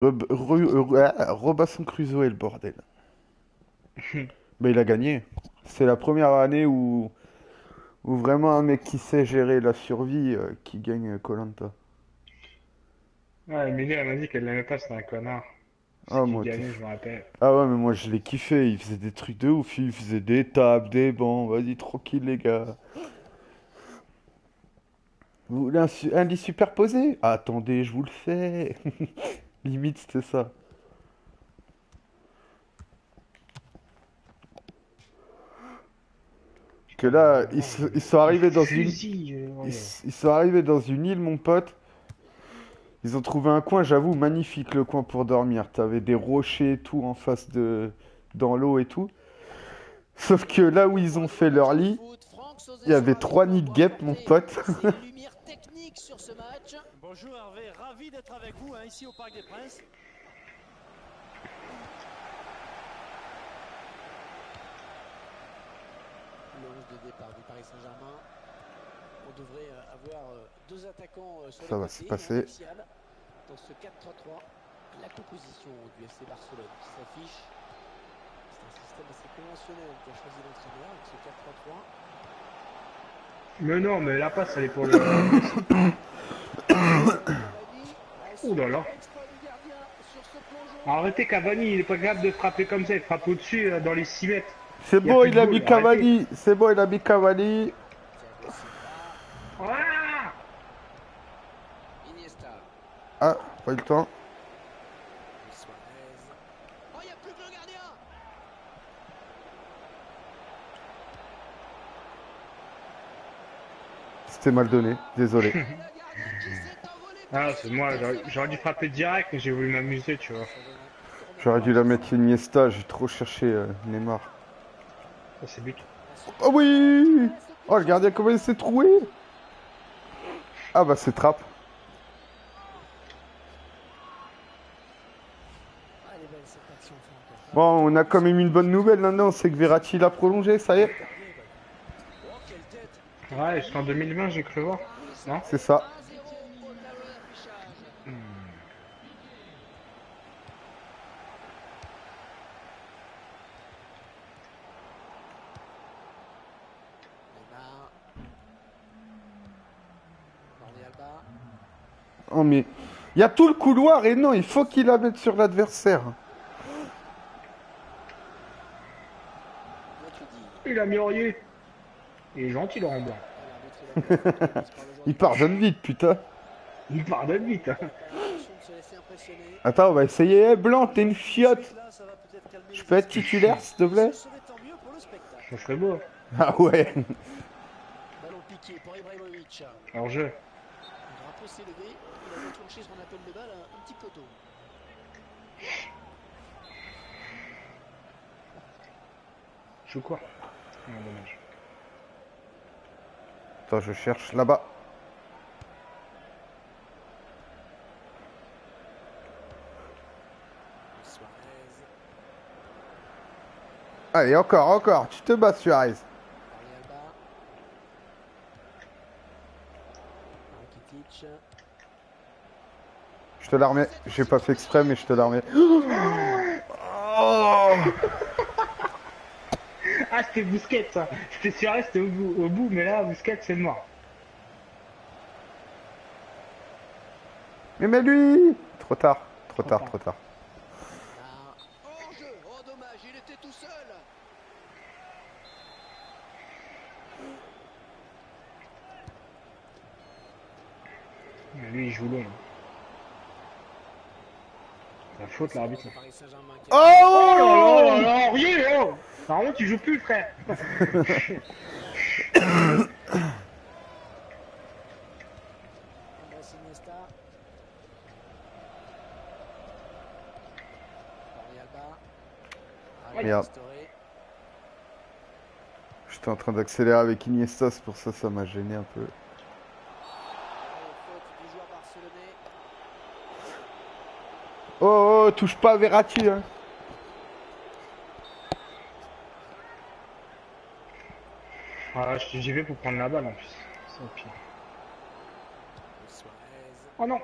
Robinson Crusoe et le bordel. Mais il a gagné. C'est la première année où vraiment un mec qui sait gérer la survie qui gagne koh. Ouais, Emilie, elle m'a dit qu'elle l'aimait pas, c'était un connard. C'est Ah, qui moi, gagnait, je me rappelle. ah ouais, mais moi je l'ai kiffé. Il faisait des trucs de ouf. Il faisait des tables, des bancs. Vas-y, tranquille, les gars. Vous voulez un lit superposé? Attendez, je vous le fais. Limite, c'était ça. Que Putain, là, vraiment, ils sont il arrivés dans une. fusille. Ils sont arrivés dans une île, mon pote. Ils ont trouvé un coin, j'avoue, magnifique le coin pour dormir. T'avais des rochers et tout en face de. Dans l'eau et tout. Sauf que là où ils ont fait leur lit, il y avait trois nids de guêpes, mon pote. Bonjour Hervé, ravi d'être avec vous ici au Parc des Princes. Le 11 de départ du Paris Saint-Germain. On devrait avoir deux attaquants sur les Ça va se côtés et un passer. axial dans ce 4-3-3. La composition du FC Barcelone qui s'affiche. C'est un système assez conventionnel qu'a choisi l'entraîneur avec ce 4-3-3. Mais non, mais la passe, elle est pour le Messi. Cavani, Ouh là là. l'exploit du gardien sur ce plongeon. Arrêtez Cavani, il est pas capable de frapper comme ça, il frappe au-dessus dans les 6 mètres. C'est Il n'y a bon, plus de il a goal, mis arrêtez. Cavani. C'est bon, il a mis Cavani. Thiago Silva, Ah Iniesta, Ah, pas eu le temps. Luis Suarez. Oh, il n'y a plus que le gardien. C'était mal donné, désolé. Et le gardien qui s'est envolé Ah, pour c'est ce moi, deuxième j'aurais dû but. frapper direct, mais j'ai voulu m'amuser, tu vois. Ça donne un corner J'aurais pour dû la l'AC. mettre Iniesta, j'ai trop cherché Neymar. Ça, c'est but. La seconde Oh oui! reste Oh, le gardien, piégée. comment il s'est troué? Ah bah c'est trappe. Ah, elle est belle cette action, Franck. Bon, on a quand même une bonne nouvelle maintenant, c'est que Verratti l'a prolongé, ça y est. Oh, quelle tête! Quelle Ouais, jusqu'en technique! 2020, j'ai cru voir. Et ça Non C'est fait ça. 1-0 au tableau d'affichage. Neymar, Jordi Alba. Oh mais... Il y a tout le couloir et non, il faut qu'il la mette sur l'adversaire. Matuidi. Il a mis Aurier. Il est gentil, Laurent Blanc. Et l'arbitre il accorde un but par le joueur Il du Barça. pardonne vite, putain. Il pardonne vite. Hein. Pas l'intention de se laisser impressionner. Attends, on va essayer. Eh, Blanc, t'es une chiotte. Là, ça va peut-être calmer Je les peux être esprits. titulaire, s'il te Ce plaît? serait tant mieux pour le spectacle. Ça serait beau. Ah ouais. Ballon piqué pour Ibrahimovic. Alors je. Le drapeau s'est levé. Il a déclenché son appel de balle un petit peu tôt. Je quoi? Ah, dommage. Attends, je cherche là-bas. Luis Suarez. Allez, encore. Tu te bats, Suarez. Jordi Alba. Rakitic. Je te la remets. J'ai pas fait exprès, mais je te la remets. Oh! Ah, c'était Busquets, ça. C'était Suarez, c'était au bout, mais là, Busquets, c'est mort. Mais lui! Trop tard. Trop Trop tard, tard. trop tard. Neymar. Hors jeu. Oh dommage, il était tout seul. Mais lui, il joue long. La faute, l'arbitre. Le Paris Saint-Germain qui a Oh là là là Oh! là, Aurier, oh! Normalement, tu joues plus, frère. Andrés Iniesta. Jordi Alba. Merde. Restauré. J'étais en train d'accélérer avec Iniesta, c'est pour ça ça m'a gêné un peu. Faute du joueur barcelonais. Oh, touche pas à Verratti, hein. Ah, j'y vais pour prendre la balle, en plus. C'est au pire. Luis Suarez. Oh non!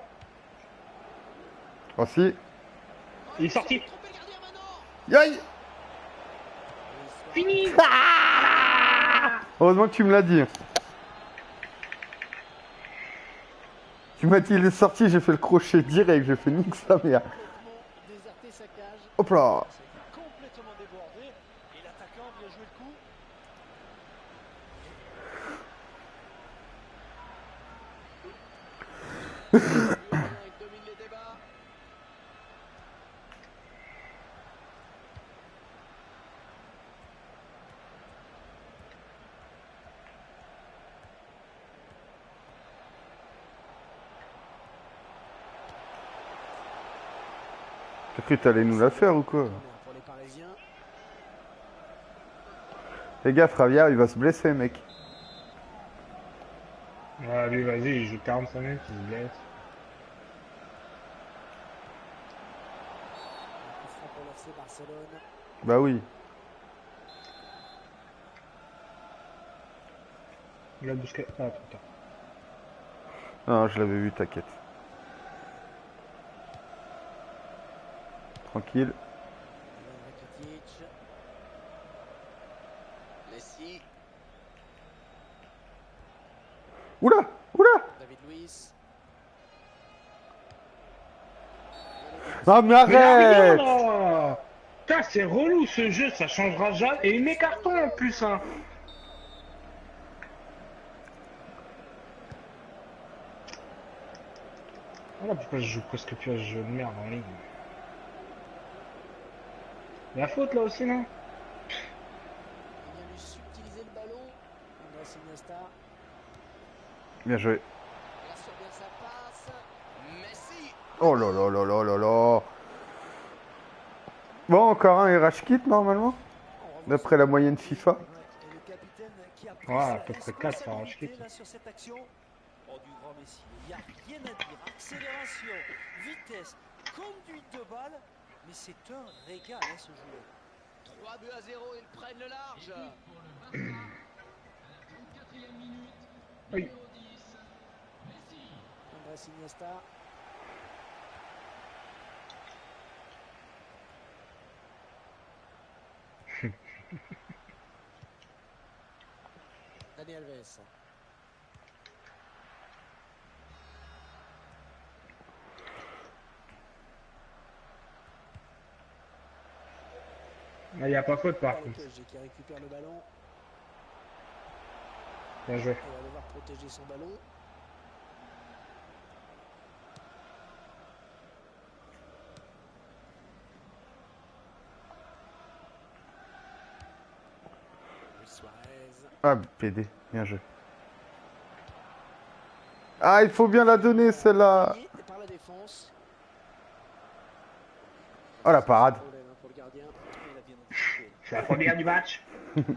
Oh si. Il est sorti. Trompé le gardien maintenant. Aïe! Fini. Heureusement que tu me l'as dit. Tu m'as dit il est sorti, j'ai fait le crochet direct, j'ai fait nique sa mère. Déserter sa cage. Hop là! Ça a été complètement débordé. Et l'attaquant vient jouer le coup. Il domine les débats. T'as cru que t'allais nous la faire ou quoi? Pour les Parisiens. Les gars, Fravia, il va se blesser, mec. Ouais, lui, vas-y, il joue 45 minutes, il se blesse. Coup franc pour l'FC Barcelone. Bah oui. Il a bousqué. Ah, putain. Non, je l'avais vu, t'inquiète. Tranquille. Rakitic. Messi. Oula! Oula! David Luiz. Ah, mais Mais il a rien, arrête! là. Putain, c'est relou ce jeu, ça changera jamais. Et il met carton en plus, hein. Voilà pourquoi je joue presque plus à ce jeu de merde en ligne. La faute là aussi, non? Il vient lui subtiliser le ballon. Andrés Iniesta. Bien joué. Il assure bien sa passe. Messi. Oh là là là là là là! Bon, encore un RH kit normalement? D'après la moyenne FIFA. Ouais, et le capitaine qui a pris Ouais, à sa peu près 4 par responsabilité Rashkit. là sur cette action. Oh, du grand Messi. Il n'y a rien à dire. Accélération, vitesse, conduite de balle. Mais c'est un régal hein, ce joueur. 3 buts à 0, ils prennent le large. Oui. Andrés Iniesta. Dani Alves. Il n'y a pas faute par Par le contre. PSG qui récupère le ballon. Bien joué. Il va devoir protéger son ballon. Luis Suarez. Ah, PD, bien joué. Ah, il faut bien la donner celle-là! Et par la défense. Oh la parade! Problème hein, pour le gardien. Il a bien anticipé. C'est la première du match. Neymar.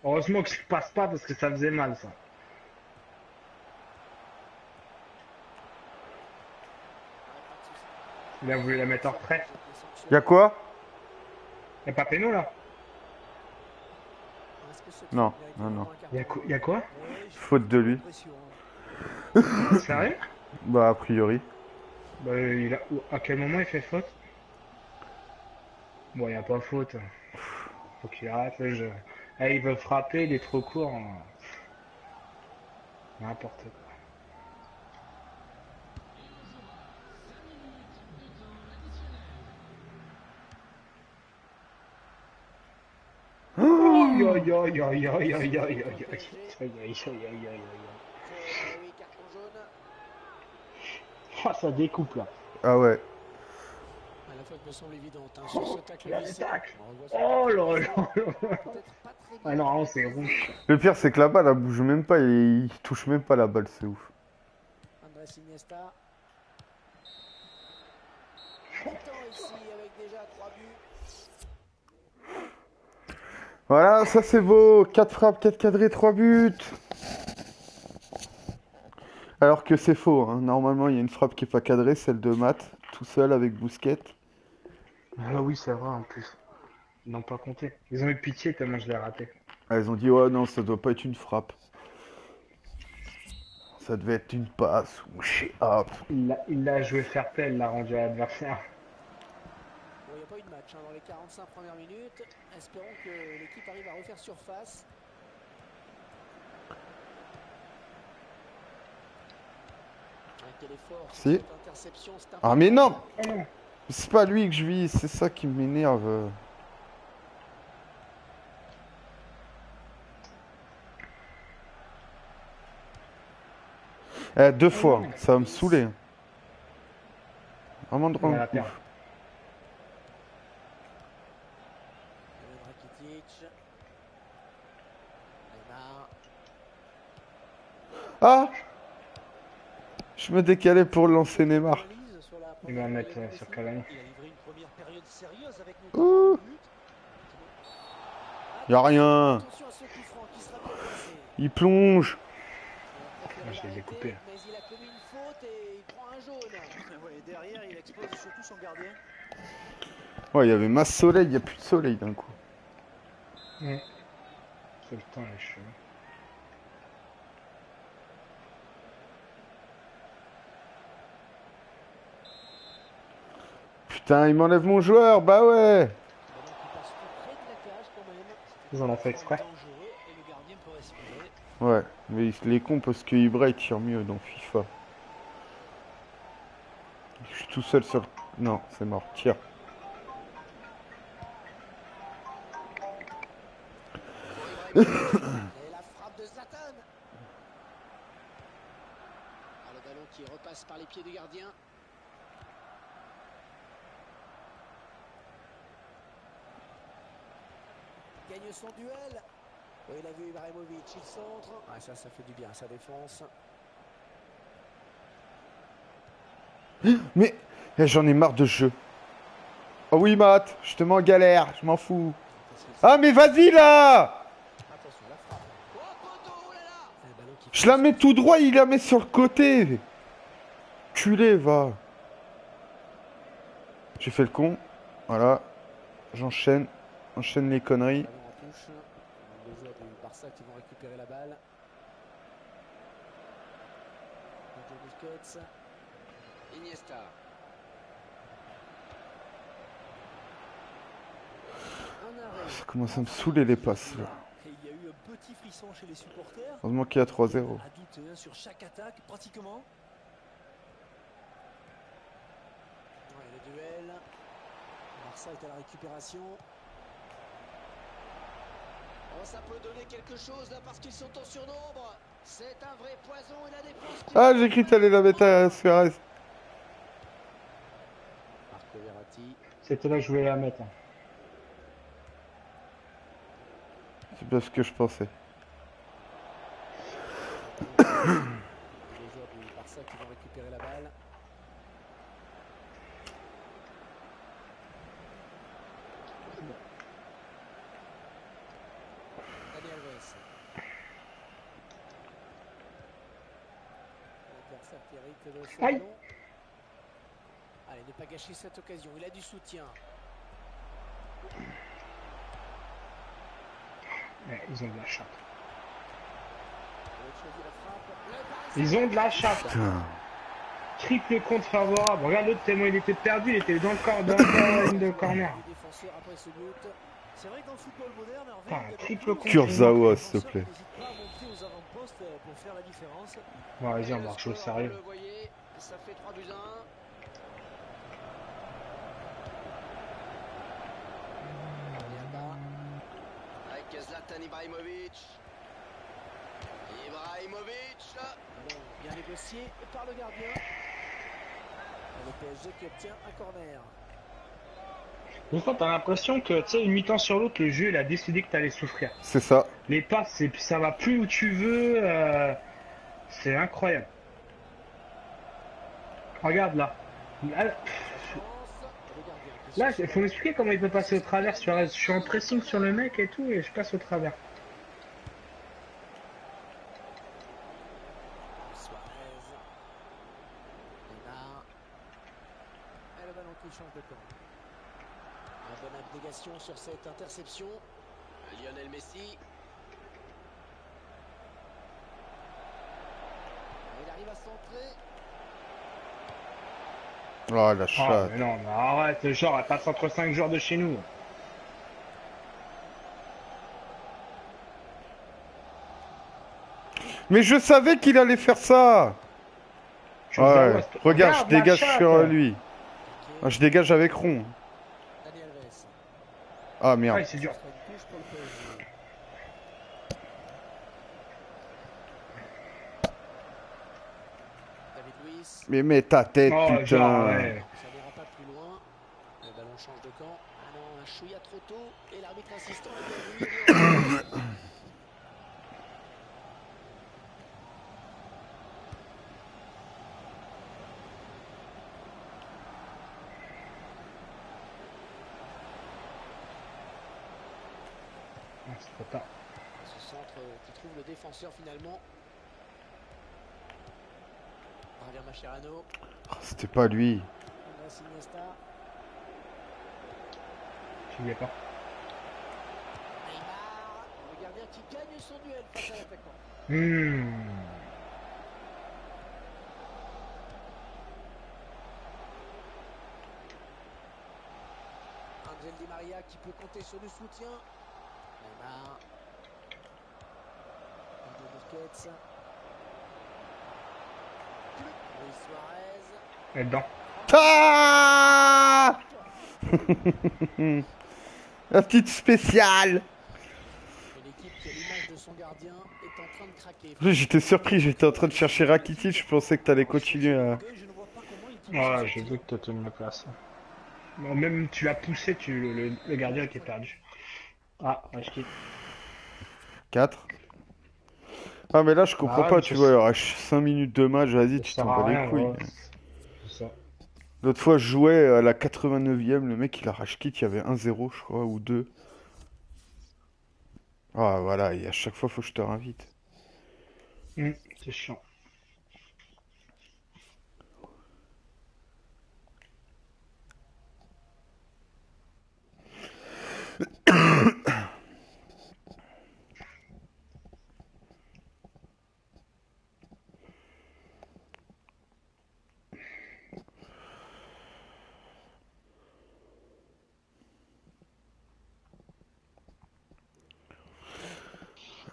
Heureusement que je passe pas parce que ça faisait mal ça. Il a voulu la mettre en retrait. Y'a quoi? Y'a pas péno là? Non, non, non. Y'a quoi? Faute de lui. Sérieux? Bah, a priori. Bah, à quel moment il fait faute? Bon, y'a pas faute. Faut qu'il arrête le jeu. Eh, il veut frapper, il est trop court. Hein. N'importe quoi. Aïe aïe aïe aïe aïe aïe aïe aïe aïe aïe aïe aïe. Oui, carton jaune. Ah, ça découpe là. Ah ouais. La faute me semble évidente. Hein. Sur ce tacle Là, le glissé, tacle. on revoit ça. Oh là là là. Peut-être pas très bien. Ah non, c'est rouge. Le pire, c'est que la balle, elle bouge même pas, il touche même pas la balle, c'est ouf. Andrés Iniesta. Mi-temps ici avec déjà 3 buts. Voilà, ça c'est beau. 4 frappes, 4 cadrés, 3 buts. Alors que c'est faux, hein. Normalement, il y a une frappe qui est pas cadrée, celle de Matt, tout seul avec Bousquet. Ah oui, c'est vrai en plus. Ils n'ont pas compté. Ils ont eu pitié tellement je l'ai raté. Ah, ils ont dit, ouais, non, ça doit pas être une frappe. Ça devait être une passe ou je sais pas. Il l'a joué fair play, il l'a rendu à l'adversaire. Bon, il n'y a pas eu de match hein, dans les 45 premières minutes. Espérons que l'équipe arrive à refaire surface. Quel effort sur Si. cette interception, c'est Ah mais non! Oh non. C'est pas lui que je vis, c'est ça qui m'énerve. Deux fois, ça va me saouler. Vraiment de On va rendre la ouf. perdre. Rakitic. Neymar. Ah! Je me décalais pour lancer Neymar. Analyse sur la Il va première mettre période sur défensive. Cavani. Il a livré une première période sérieuse avec notamment un but. Y'a rien. Attention à ce coup franc qui sera bien placé. Il plonge. Moi, je les ai coupés. Mais il a commis une faute et il prend un jaune. Ouais, derrière, il expose surtout son gardien. Ouais, il y avait masse soleil, il n'y a plus de soleil d'un coup. C'est le temps, les cheveux. Putain, il m'enlève mon joueur, bah ouais. Ballon qui passe tout près de la cage quand même. Ils en ont fait exprès. Dangereux et le gardien peut respirer. Ouais, mais il est con parce que Ibra il tire mieux dans FIFA. Je suis tout seul sur le... Non, c'est mort, tire. Et la frappe de Zlatan. Ah, le ballon qui repasse par les pieds du gardien. Gagne son duel. Oui, il a vu Ibrahimovic, il centre. Ah, ça fait du bien, sa défense. Mais j'en ai marre de ce jeu. Oh oui, Matt, je te mets en galère, je m'en fous. Ah, mais vas-y là! Attention, la frappe. Oh, poteau, oh là là. Un ballon qui Je la mets tout droit, il la met sur le côté. Culé, va. J'ai fait le con. Voilà. J'enchaîne. Enchaîne les conneries. ballon en touche. Les joueurs du Barça qui vont récupérer la balle. Sergio Busquets. Iniesta. Un arrêt. Ça commence à me saouler les passes là. Et il y a eu un petit frisson chez les supporters. Heureusement qu'il y a 3-0. À douter hein, sur chaque attaque, pratiquement. Ouais, le duel. Barça est à la récupération. Oh, ça peut donner quelque chose là parce qu'ils sont en surnombre. C'est un vrai poison et la défense qui... Ah, j'ai cru que t'allais la mettre à Suarez. Marco Verratti. C'était là que je voulais la mettre. Hein. C'est bien ce que je pensais. Les joueurs du Barça qui vont récupérer la balle. Dani Alves. L'adversaire qui hérite de ce Aïe. ballon. Allez, ne pas gâcher cette occasion. Il a du soutien. Ouais, ils ont de la chatte. Il a choisi la frappe. Le Paris Ils ont de la chatte. Putain. Triple contre favorable. Regarde l'autre tellement il était perdu, il était dans le corps, dans la ligne de corner. du défenseur après ce but. C'est vrai que dans le football moderne, Hervé, Ah, il y a de triple plus en contre. plus Kurzawa, de s'il te plaît. défenseurs qui n'hésitent pas à monter aux avant-postes pour faire la différence. Bon, vas-y, on va rejouer au sérieux. Vous le voyez, ça fait 3 buts à 1. Avec Zlatan Ibrahimovic. Bon, bien négocié par le gardien. Et le PSG qui obtient un corner. Des fois, t'as l'impression que, tu sais, une mi-temps sur l'autre, le jeu, il a décidé que t'allais souffrir. C'est ça. Les passes, ça va plus où tu veux. C'est incroyable. Regarde là. Là, il faut m'expliquer comment il peut passer au travers. Je suis en pressing sur le mec et tout, et je passe au travers. Suarez. Neymar. Et le ballon qui change de camp. Une bonne abnégation sur cette interception. Lionel Messi. centré. Oh la Ah, chatte. mais non, mais arrête, genre, elle passe entre 5 joueurs de chez nous. Mais je savais qu'il allait faire ça. Kurzawa, Ouais, regarde, je regarde la dégage chatte. sur lui. Ah, Ok, je dégage avec Ron. Dani Alves. Ah Ah, merde. c'est dur. Ce sera une touche pour le PSG. David Luiz. Mais mets ta tête, Oh, genre, putain. ouais. Non, ça n'ira pas plus loin. Le ballon change de camp. Ah non, un chouïa trop tôt. Et l'arbitre insistant. Eh bien, oui, oui, Ah, c'est trop tard. ce centre qui trouve le défenseur finalement. Javier Mascherano. Ah, c'était pas lui. Andrés Iniesta. Tu lui as pas. Neymar. Le gardien qui gagne son duel face à l'attaquant. Angel Di Maria qui peut compter sur du soutien. Neymar. Hugo Busquets. Luis Suarez. Elle est dedans. Ah La petite spéciale. Une équipe qui, à l'image de son gardien, est en train de craquer. J'étais surpris, j'étais en train de chercher Rakitic, je pensais que t'allais continuer à... Je ne vois pas comment il pouvait s'en Ouais, j'ai sortir. vu que t'as tenu la place. Bon, même tu l'as poussé, le gardien était perdu. Ah, Rashki. 4. Ah mais là je comprends Ah, pas, mais tu ça vois, il y aura 5 minutes de match, vas-y, tu sert t'en à bats les rien, couilles. ouais. C'est ça. L'autre fois je jouais à la 89e, le mec il a rage kit, il y avait 1-0 je crois, ou 2. Ah voilà, et à chaque fois faut que je te réinvite. C'est chiant.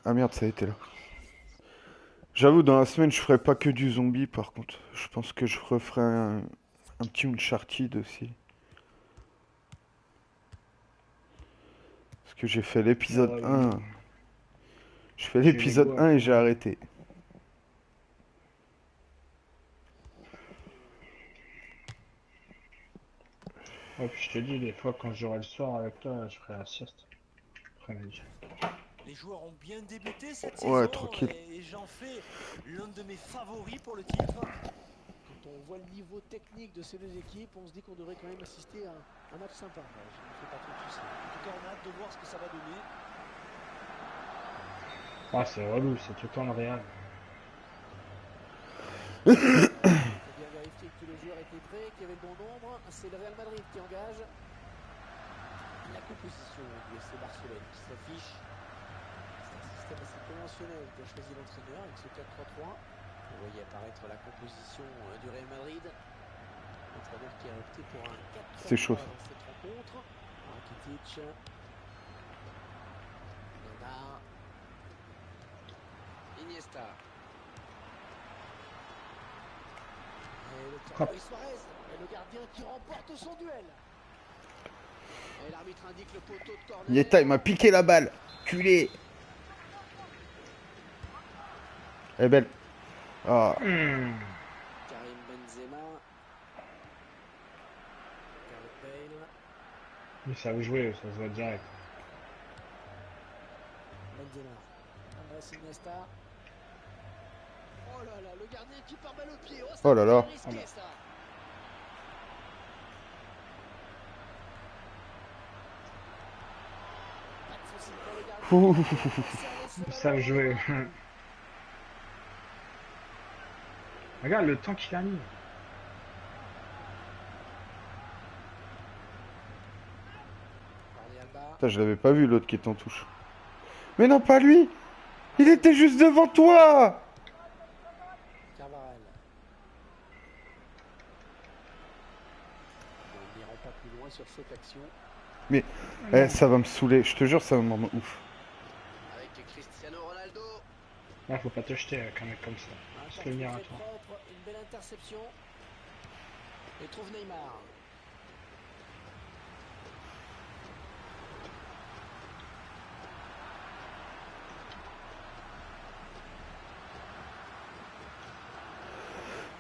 Ah merde, ça a été là. J'avoue, dans la semaine je ferai pas que du zombie par contre. Je pense que je referai un petit Uncharted aussi. Parce que j'ai fait l'épisode 1. Je fais J'ai l'épisode Lego 1 et après. j'ai arrêté. Ouais, puis je te dis, des fois, quand j'aurai le soir avec toi, je ferai la sieste. Après-midi. Les joueurs ont bien débuté cette Ouais, saison tranquille. et j'en fais l'un de mes favoris pour le titre. Quand on voit le niveau technique de ces deux équipes, on se dit qu'on devrait quand même assister à un match sympa. Ouais, je ne me fais pas trop de soucis. En tout cas, on a hâte de voir ce que ça va donner. Ah, c'est relou, c'est tout le temps le Real. Il faut bien vérifier que tous les joueurs étaient prêts, qu'il y avait le bon nombre. C'est le Real Madrid qui engage. La composition du FC Barcelone qui s'affiche. C'est un système assez conventionnel qu'a choisi l'entraîneur avec ce 4-3-3. Vous voyez apparaître la composition du Real Madrid. L'entraîneur qui a opté pour un 4-3-3 C'est chaud. dans cette rencontre. Rakitic. Neymar. Iniesta. Et le temps de Luis Suarez. Et le gardien qui remporte son duel. Et l'arbitre indique le poteau de corner. Nieta, il m'a piqué la balle. Culé. Elle est belle. Ah. Karim Benzema. Gareth Bale. Ils savent jouer, ça se voit direct. Benzema. Andrés Iniesta. Oh là là, le gardien qui part balle au pied. Oh, ça Oh là là. peut être risqué, ça. Pas de souci pour le gardien. Ouh. Ils savent jouer. Regarde le temps qu'il a mis. Jordi Alba. Putain, je l'avais pas vu l'autre qui était en touche. Mais non, pas lui. Il était juste devant toi. Carvajal. sur cette action. Eh, ça va me saouler, je te jure, ça va me rendre ouf. Avec Cristiano Ronaldo. Là, faut pas te jeter avec un mec comme ça. Un C'est le contrôle mien à très toi. propre, une belle interception. Et trouve Neymar.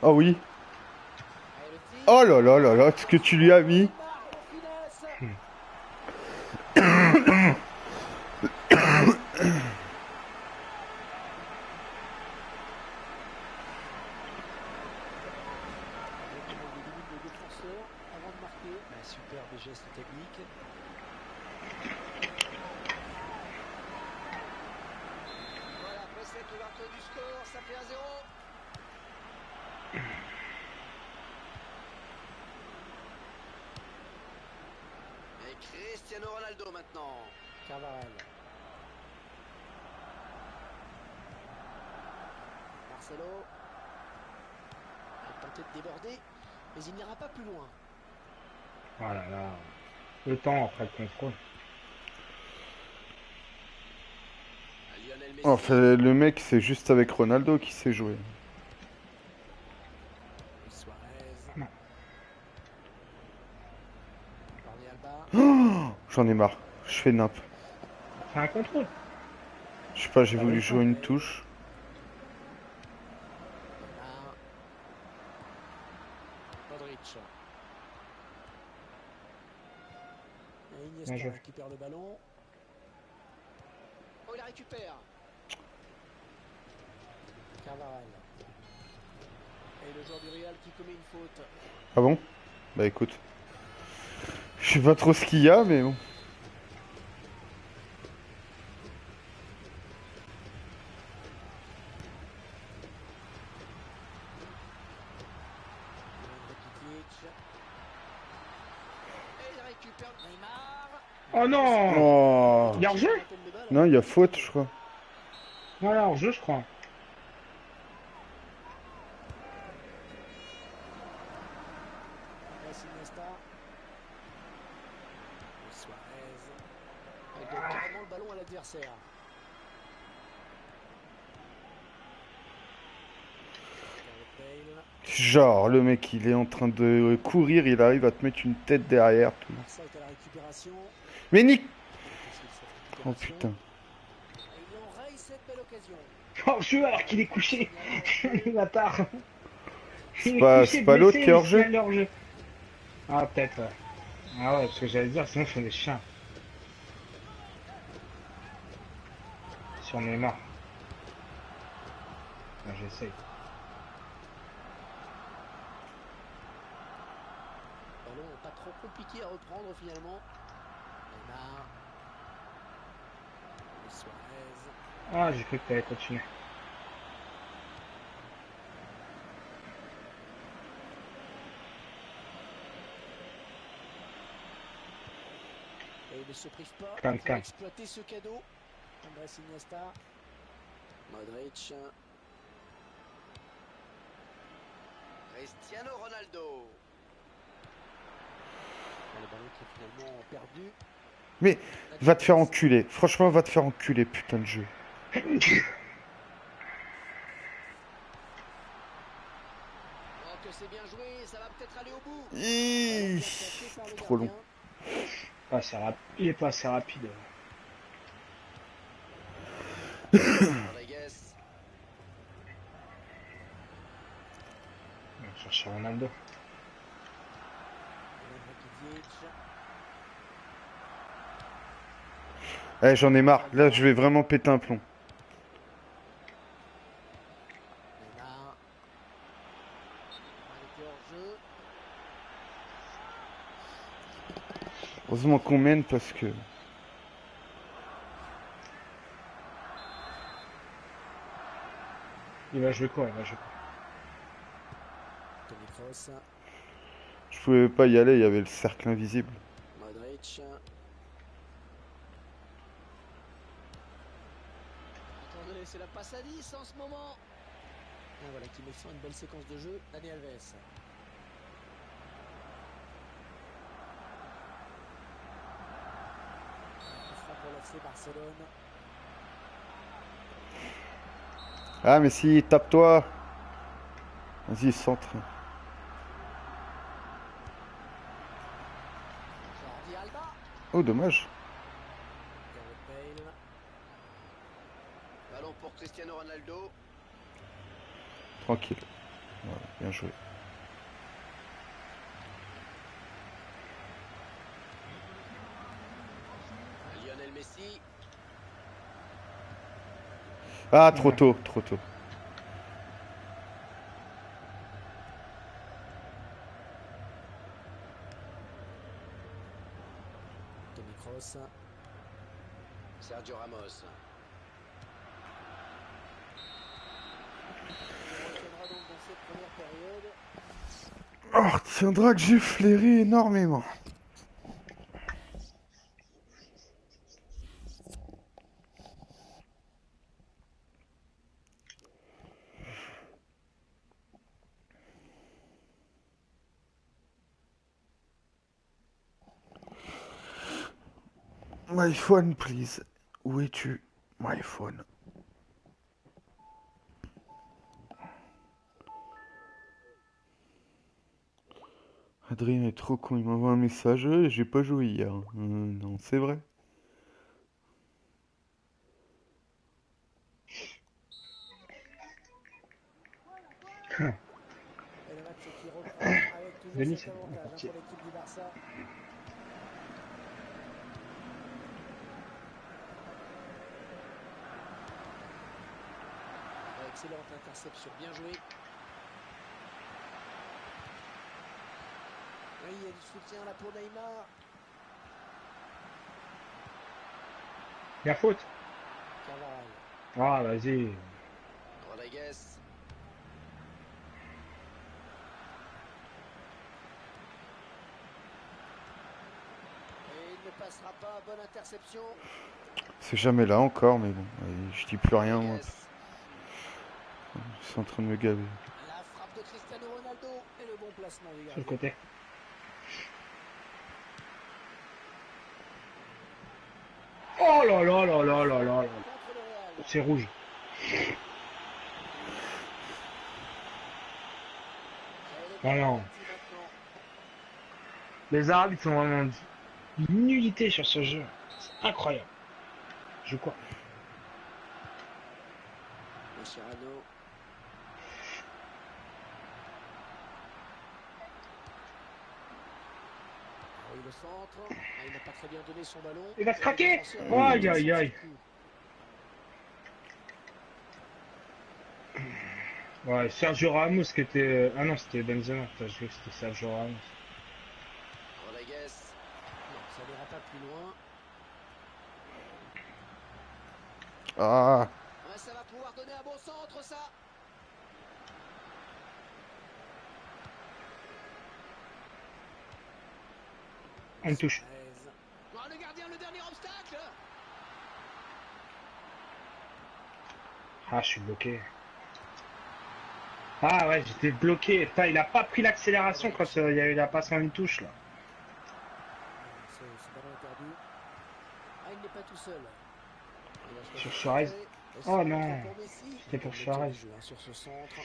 Oh oui. Allez, le tir. Oh là là là là, ce que tu lui as mis. Neymar pour finesse. Avec des limites de défenseur avant de marquer. Un superbe geste technique. Voilà, après cette ouverture du score, ça fait 1-0. Et Cristiano Ronaldo maintenant. Carvajal. Marcelo. Il a tenté de déborder, mais il n'ira pas plus loin. Voilà, là. Le temps après le contrôle. Lionel Messi. Enfin, le mec, c'est juste avec Ronaldo qui sait jouer. Suarez. Non. Jordi Alba. Oh, j'en ai marre, je fais nimp. Fais un contrôle. Je sais pas, j'ai Ah voulu oui, jouer une touche. Neymar. Modric. Et Iniesta Bien joué. récupère le ballon. Oh, il la récupère. Carvajal. Et le joueur du Real qui commet une faute. Ah bon? Bah écoute. Je sais pas trop ce qu'il y a, mais bon. Rakitic. Et il récupère Neymar. Oh non! Oh. Il y a hors-jeu? Vingtaine de balles. Non, il y a faute, je crois. Voilà, hors-jeu, je crois. Passe Iniesta. Et Suarez. Il donne carrément le ballon à l'adversaire. Gareth Bale. Genre, le mec, il est en train de courir, il arrive à te mettre une tête derrière. Tout. Barça est à la récupération. Mais Nick! Difficile cette Oh récupération. putain. Et il enraye cette belle occasion. Hors-jeu alors qu'il est couché. Le bâtard. C'est pas l'autre qui est hors-jeu? hors-jeu. Ah, peut-être, ouais. Ah ouais, parce que j'allais dire, sinon je fais des chiens. Sur Neymar. Ah, j'essaye. Ballon pas trop compliqué à reprendre finalement. Neymar. Et Suarez. Ah, j'ai cru que t'allais continuer. Et il ne se prive pas Calme, pour calme. exploiter ce cadeau. Andrés Iniesta. Modric. Cristiano Ronaldo. Le ballon qui est finalement perdu. Mais va te faire enculer. Franchement, va te faire enculer, putain de jeu. Oh, que c'est bien joué, ça va peut-être aller au bout. Ih, Bien placé par le trop long. gardien. Il est pas assez rapide. Rodriguez. On va chercher Ronaldo. Rakitic. Eh, j'en ai marre. Là, je vais vraiment péter un plomb. Neymar. Il était hors jeu. Heureusement qu'on mène parce que... Il va jouer quoi? Il va jouer quoi? Toni Kroos. Je pouvais pas y aller, il y avait le cercle invisible. Modric. Attendez, c'est la passe à 10 en ce moment. Et voilà qui met fin à une belle séquence de jeu. Dani Alves. FC Barcelone. Ah, mais si, tape-toi. Vas-y, centre. Jordi Alba. Oh, dommage. Gareth Bale. Ballon pour Cristiano Ronaldo. Tranquille. Voilà, bien joué. Lionel Messi. Ah, trop tôt, trop tôt. Toni Kroos. Sergio Ramos. On retiendra donc dans cette première période. Oh, retiendra que j'ai flairé énormément. My phone, please. Où es-tu? My phone. Adrien est trop con, il m'envoie un message. J'ai pas joué hier. Non, c'est vrai. Et le match qui reprend avec toujours Denis, cet c'est bon, avantage parti. pour l'équipe du Barça. Excellente interception, bien joué. Oui, il y a du soutien là pour Neymar. Bien faute. Carvajal. Ah, vas-y. Rodriguez. Et il ne passera pas, bonne interception. C'est jamais là encore, mais bon. Je dis plus rien, moi. Rodriguez. Je suis en train de me gaver. La frappe de Cristiano Ronaldo et le bon placement du Sur le gardien. côté. Oh là là là là là là là. Contre le Real. C'est rouge. Et le Non, non. penalty maintenant. Les arbitres sont vraiment d'une nullité sur ce jeu. C'est incroyable. Je crois. Mascherano. Ah oui, le centre. Ah, il n'a pas très bien donné son ballon. Il va se Et le craquer. défenseur Oui. Aïe est aïe sorti aïe. du coup. Ouais, Sergio Ramos qui était. Ah non, c'était Benzema. Putain, je crois que c'était Sergio Ramos. Rodriguez. Non, ça n'ira pas plus loin. Ah, Ouais, ça va pouvoir donner un bon centre, ça. Une touche. Suarez. Oh, le gardien, le dernier obstacle. Ah, je suis bloqué. Ah ouais, j'étais bloqué. Putain, il a pas pris l'accélération quand il y a eu la passe en une touche là. Ce ballon est perdu. Ah, il n'est pas tout seul. Il va Sur choisir Suarez. de centrer. Le Oh centre non. pour Messi. C'était pour Il obtient Suarez. le jeu, hein, sur ce centre.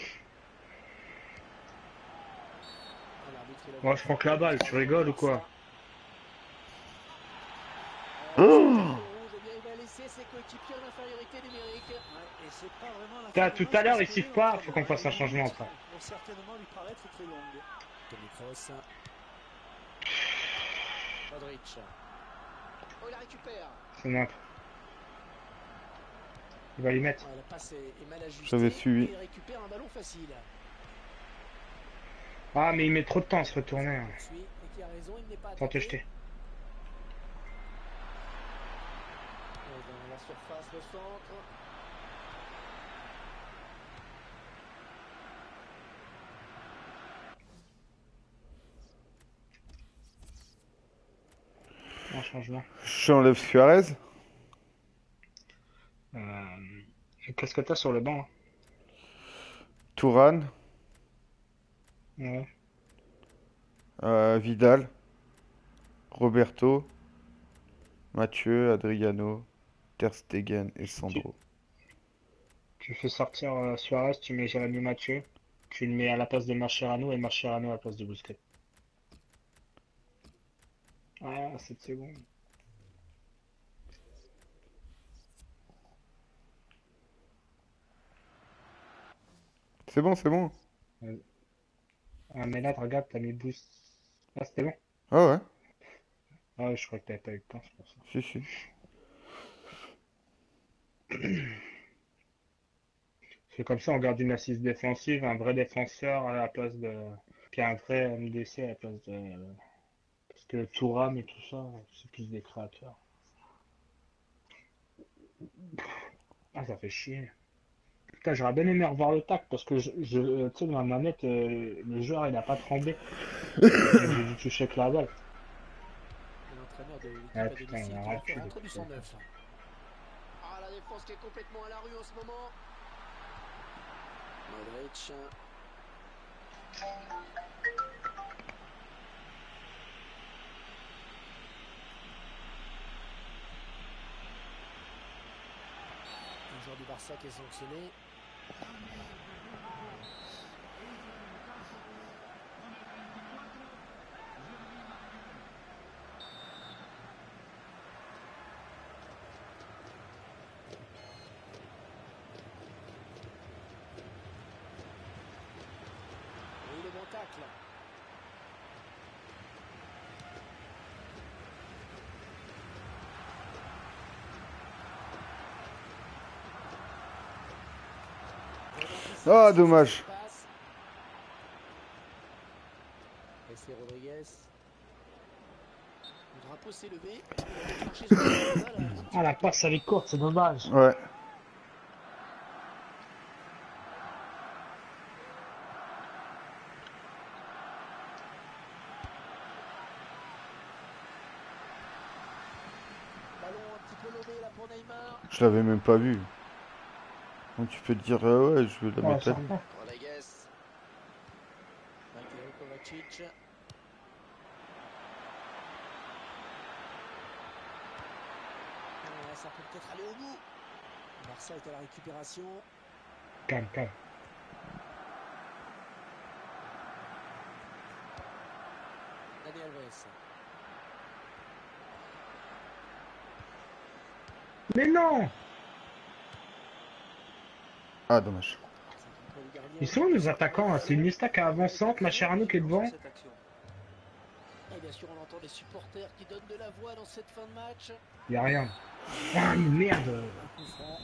Ah, l'arbitre, il a Moi, voulu je prends faire que la balle. Tu rigoles ou quoi? ça. Oh. Carton rouge, eh bien, il va laisser ses coéquipiers en infériorité numérique. Ouais, et c'est pas vraiment la Putain, fin du tout match à l'heure, parce il que siffle pas. Faut qu'on l'entraîneur, fasse un les changement minutes après. vont certainement lui paraître très longues. Toni Kroos. Modric. Oh, il la récupère. C'est n'importe. Il va y mettre. Ouais, la passe est mal ajustée. J'avais suivi. Et il récupère un ballon facile. Ah, mais il met trop de temps à se retourner. Hein. Poursuit, et qui a raison, il n'est pas Attends, te attaqué. jeter. Et dans la surface, le centre. Un changement. j'enlève Suarez. Qu'est-ce que t'as sur le banc? Tourane. Ouais. Vidal. Roberto. Mathieu. Adriano. Ter Stegen et Sandro. Tu fais sortir Suarez, tu mets Jérémy Mathieu. Tu le mets à la place de Mascherano et Mascherano à la place de Busquets. Ah, 7 secondes. C'est bon, c'est bon. Ah, mais là, regarde, t'as mis Boost. Ah, c'était bon. Ah ouais, Ah, je crois que t'avais pas eu le temps, c'est pour ça. si, si. C'est comme ça, on garde une assise défensive, un vrai défenseur à la place de. Puis un vrai MDC à la place de. Parce que Thuram et tout ça, c'est plus des créateurs. Ah, ça fait chier. Putain, j'aurais bien aimé revoir le tac parce que tu sais, dans la manette, le joueur il a pas tremblé. Donc j'ai dû toucher avec la balle. Et l'entraîneur de l'équipe Ah à putain, domicile il a qui va faire raté rentrer du depuis 109. Ah, la défense qui est complètement à la rue en ce moment. Modric. Un joueur du Barça qui est sanctionné. Et le bon tacle. Ah, dommage. Et c'est Rodriguez. Le drapeau s'est levé. Il a déclenché son balle. Ah, la passe elle est courte, c'est dommage. Ouais. Ballon un petit peu lobé là pour Neymar. Je l'avais même pas vu. Donc tu peux te dire, ouais, je vais la Oh, mettre là. sympa. Rodriguez. Matteo Kovacic. Ça peut peut-être aller au bout. Barça est à la récupération. Calme, calme. Dani Alves. Mais non! Ah, dommage. Ils sont où nos attaquants là? C'est une Iniesta qui est avançante, Mascherano qui est devant. Cette action. Et bien sûr, on entend les supporters qui donnent de la voix dans cette fin de match. Y a rien. Ah, merde! Un coup franc.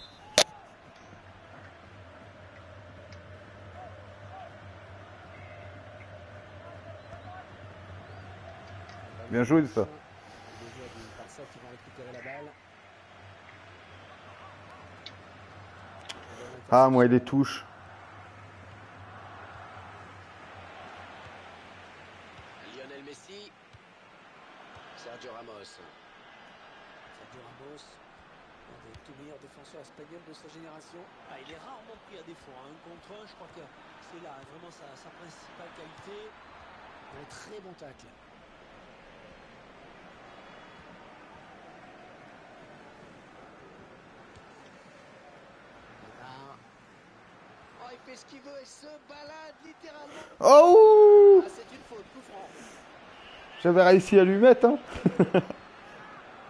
Bien joué, ça. Les joueurs du Barça qui vont récupérer la balle. Ah, moi, il les touche. Lionel Messi. Sergio Ramos. Sergio Ramos, un des tout meilleurs défenseurs espagnols de sa génération. Ah, il est rarement pris à défaut. Hein. Un contre un, je crois que c'est là vraiment sa principale qualité. Un très bon tacle. Neymar. Oh, il fait ce qu'il veut et se balade littéralement. Oh! Ah, c'est une faute, coup franc. J'avais réussi à lui mettre, hein.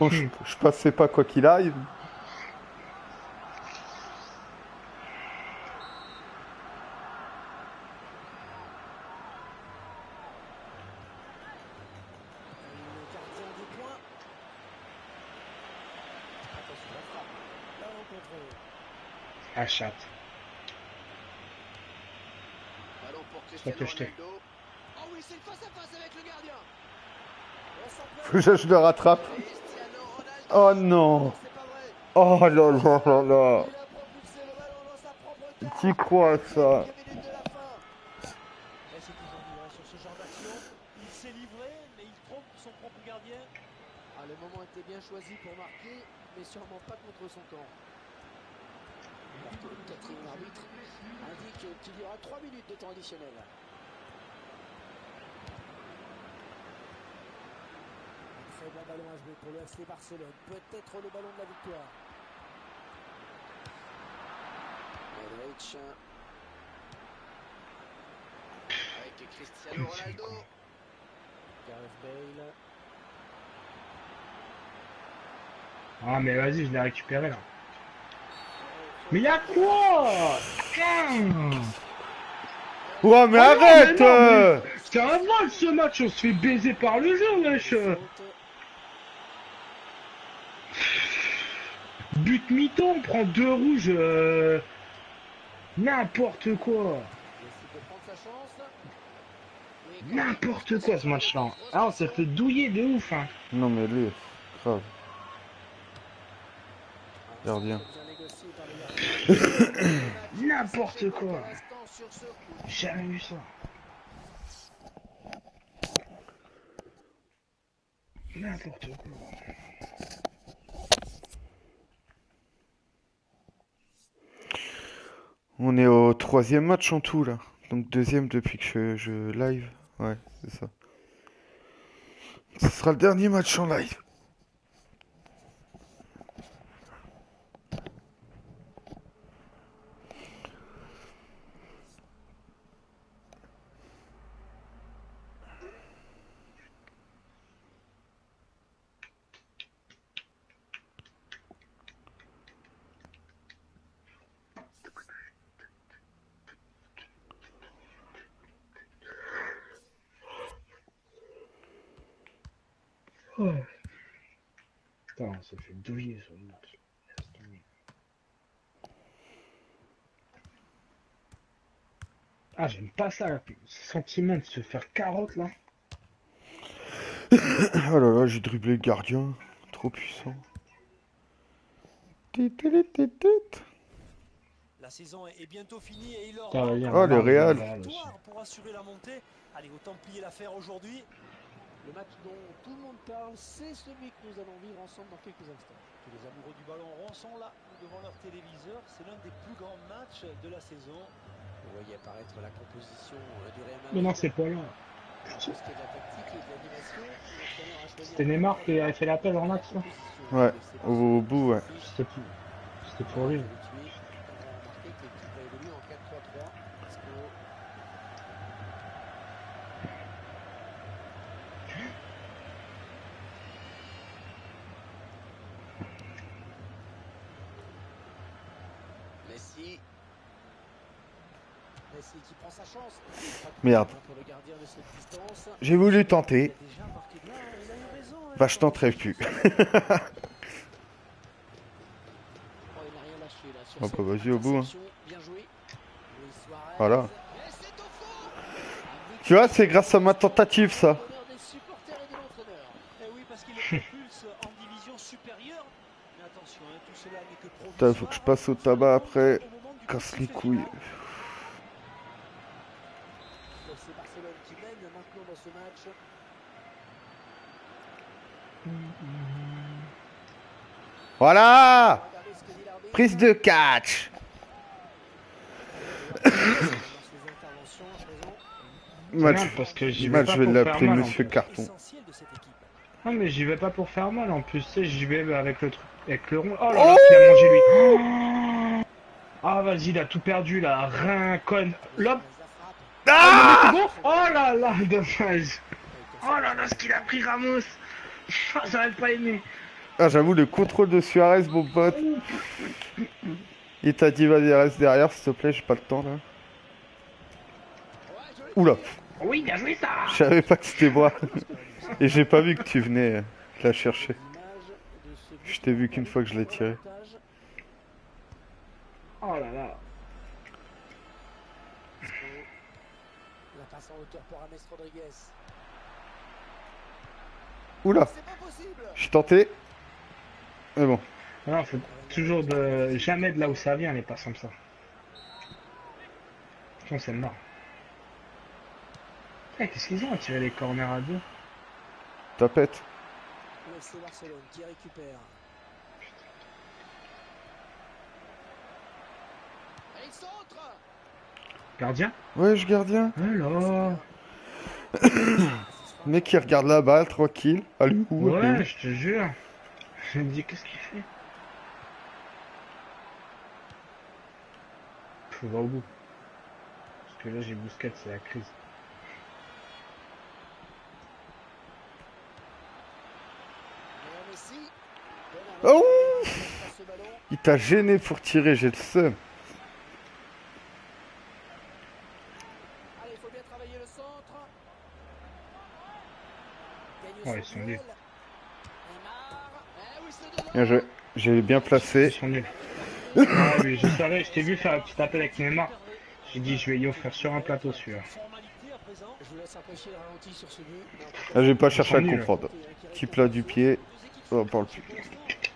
Bon, je passais pas quoi qu'il arrive. Le gardien du point. Attention à la frappe. Ballon contré. Ah, chatte. Ballon pour Faut Cristiano te jeter. Ronaldo. Oh oui, c'est le face-à-face avec le gardien. On s'en plaint. Faut que je le rattrape. Cristiano Ronaldo. Oh non. C'est pas vrai. Oh là là là là. Il a propulsé le ballon dans sa propre cage. T'y crois, ça? Quelques minutes de la fin. Et c'est toujours dur hein, sur ce genre d'action. Il s'est livré, mais il trompe son propre gardien. Ah, le moment était bien choisi pour marquer, mais sûrement pas contre son camp. Alors que le quatrième arbitre indique qu'il y aura 3 minutes de temps additionnel. Un très bon ballon à jouer pour le FC Barcelone. Peut-être le ballon de la victoire. Modric. Avec Cristiano Ronaldo. Gareth Bale. Ah, mais vas-y, je l'ai récupéré là. Mais y'a quoi? Putain! Ouais, mais Oh non, arrête mais non, mais c'est un vol ce match, on se fait baiser par le jeu, wesh! But mi-temps, on prend 2 rouges, n'importe quoi! Il essaie de prendre sa chance. Mais quand même, N'importe quoi ce match-là! Ah, on s'est fait douiller de ouf, hein! Non, mais lui, grave. Un Gardien. centre bien négocié par le gardien. N'importe quoi! Pour l'instant sur ce coup. J'ai jamais vu ça! N'importe quoi! On est au 3e match en tout, là. Donc 2e depuis que je live. Ouais, c'est ça. Ce sera le dernier match en live. Oh. Putain, on s'est fait douiller sur le match. Laisse tomber. Ah, j'aime pas ça, ce sentiment de se faire carotte là. Oh là là, j'ai dribblé le gardien. Trop puissant. La saison est bientôt finie et il leur Putain, manque vas-y, Oh, on le marque Real. une balle aussi. victoire pour assurer la montée. Allez, autant plier l'affaire aujourd'hui. Le match dont tout le monde parle, c'est celui que nous allons vivre ensemble dans quelques instants. Tous les amoureux du ballon rond sont là devant leur téléviseur. C'est l'un des plus grands matchs de la saison. Vous voyez apparaître la composition du Real Madrid. Mais non, c'est pas là. Pour ce qui est de la tactique et de l'animation, l'entraîneur a choisi C'était Neymar qui avait fait l'appel en max là. Ouais, au bout, ouais. C'était pour lui. On va remarquer que l'équipe va évoluer en 4-3-3. Parce que Messi qui prend sa chance. Merde. Pour le gardien de cette distance. J'ai voulu Il a tenter. déjà marqué de là, il a eu raison. Bah, je tenterai plus. Oh, il n'a rien lâché là sur Oh, cette bah, vas-y, au bout, hein. interception. Bien joué. Luis Suarez. Voilà. Et c'est au fond. Tu vois, c'est grâce à ma tentative, ça. Bonheur des supporters et de l'entraîneur. Eh oui, parce qu'il le propulse en division supérieure. Mais attention, hein, tout cela n'est que provisoire. Putain, faut que je passe au tabac après. Casse les couilles. C'est Barcelone qui mène maintenant dans ce match. Voilà! Regardez ce que dit l'arbitre. Prise de catch. Dans ses interventions à présent. Match, Non, parce que j'y vais match, pas je vais pour faire l'appeler mal, en Monsieur plus. Carton. Essentiel de cette équipe. Non, mais j'y vais pas pour faire mal en plus, tu sais, j'y vais avec le truc, avec le rond. Oh là là, qu'il a mangé lui. Oh ah, vas-y, il a tout perdu là. Rincon. L'homme. Ah! Oh là là, dommage. Oh là là, ce qu'il a pris Ramos. Ah, j'aurais pas aimé. Ah, j'avoue, le contrôle de Suarez, mon pote. Il t'a dit, vas-y, reste derrière, s'il te plaît, j'ai pas le temps, là. Oula, Oui, bien joué ça. je savais pas que c'était moi. Et j'ai pas vu que tu venais la chercher. Je t'ai vu qu'une fois que je l'ai tiré. Oh là là. La passe en hauteur pour James Rodriguez. Oula, C'est pas possible. je suis tenté. Mais bon, Non, faut toujours de. Jamais de là où ça vient, les passes comme ça. Sinon, c'est mort. Eh, qu'est-ce qu'ils ont à tirer les corners à deux? tapette. Le FC Barcelone qui récupère. Et il centre. Gardien? Ouais, gardien. Alors. Mec qui regarde la balle, tranquille. Allez, où? Ouais, je te jure. Je me dis, qu'est-ce qu'il fait? faut va au bout. Parce que là, j'ai Busquets, c'est la crise. Léo Messi. Oh, Passe ce ballon. il t'a gêné pour tirer, j'ai le seum. Allez, il faut bien travailler le centre. Gagne Ouais, ils son sont nuls. duel. Neymar. Eh oui, c'est dedans. Bien joué. J'ai bien Ils placé. sont nuls. Ouais, mais je savais, je t'ai vu faire un petit appel avec Neymar. J'ai dit, je vais y offrir sur un plateau celui-là. Formalité à présent. Je vous laisse apprécier le ralenti sur ce but. Mais en tout cas, Là, j'ai pas Ils cherché sont à nuls. comprendre. qui Petit reste plat en du place. pied. Deux équipes Oh, sont parle pour plus. l'instant très facile.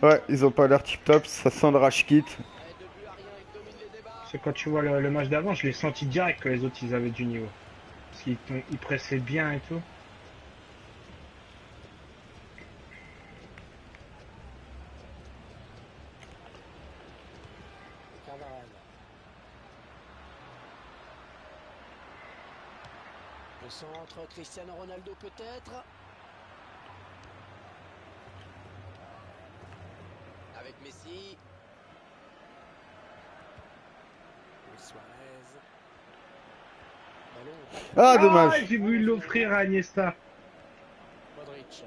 Ouais, ils ont pas l'air tip top. Ça sent le rage kit. Eh, 2 buts à rien, il domine les débats. C'est quand tu vois le match d'avant, je l'ai senti direct que les autres ils avaient du niveau. Parce ils pressaient bien et tout. Carvajal. Le centre, Cristiano Ronaldo peut-être. Avec Messi. Luis Suarez. Ballon. Ah, dommage. J'ai voulu l'offrir à Iniesta. Modric.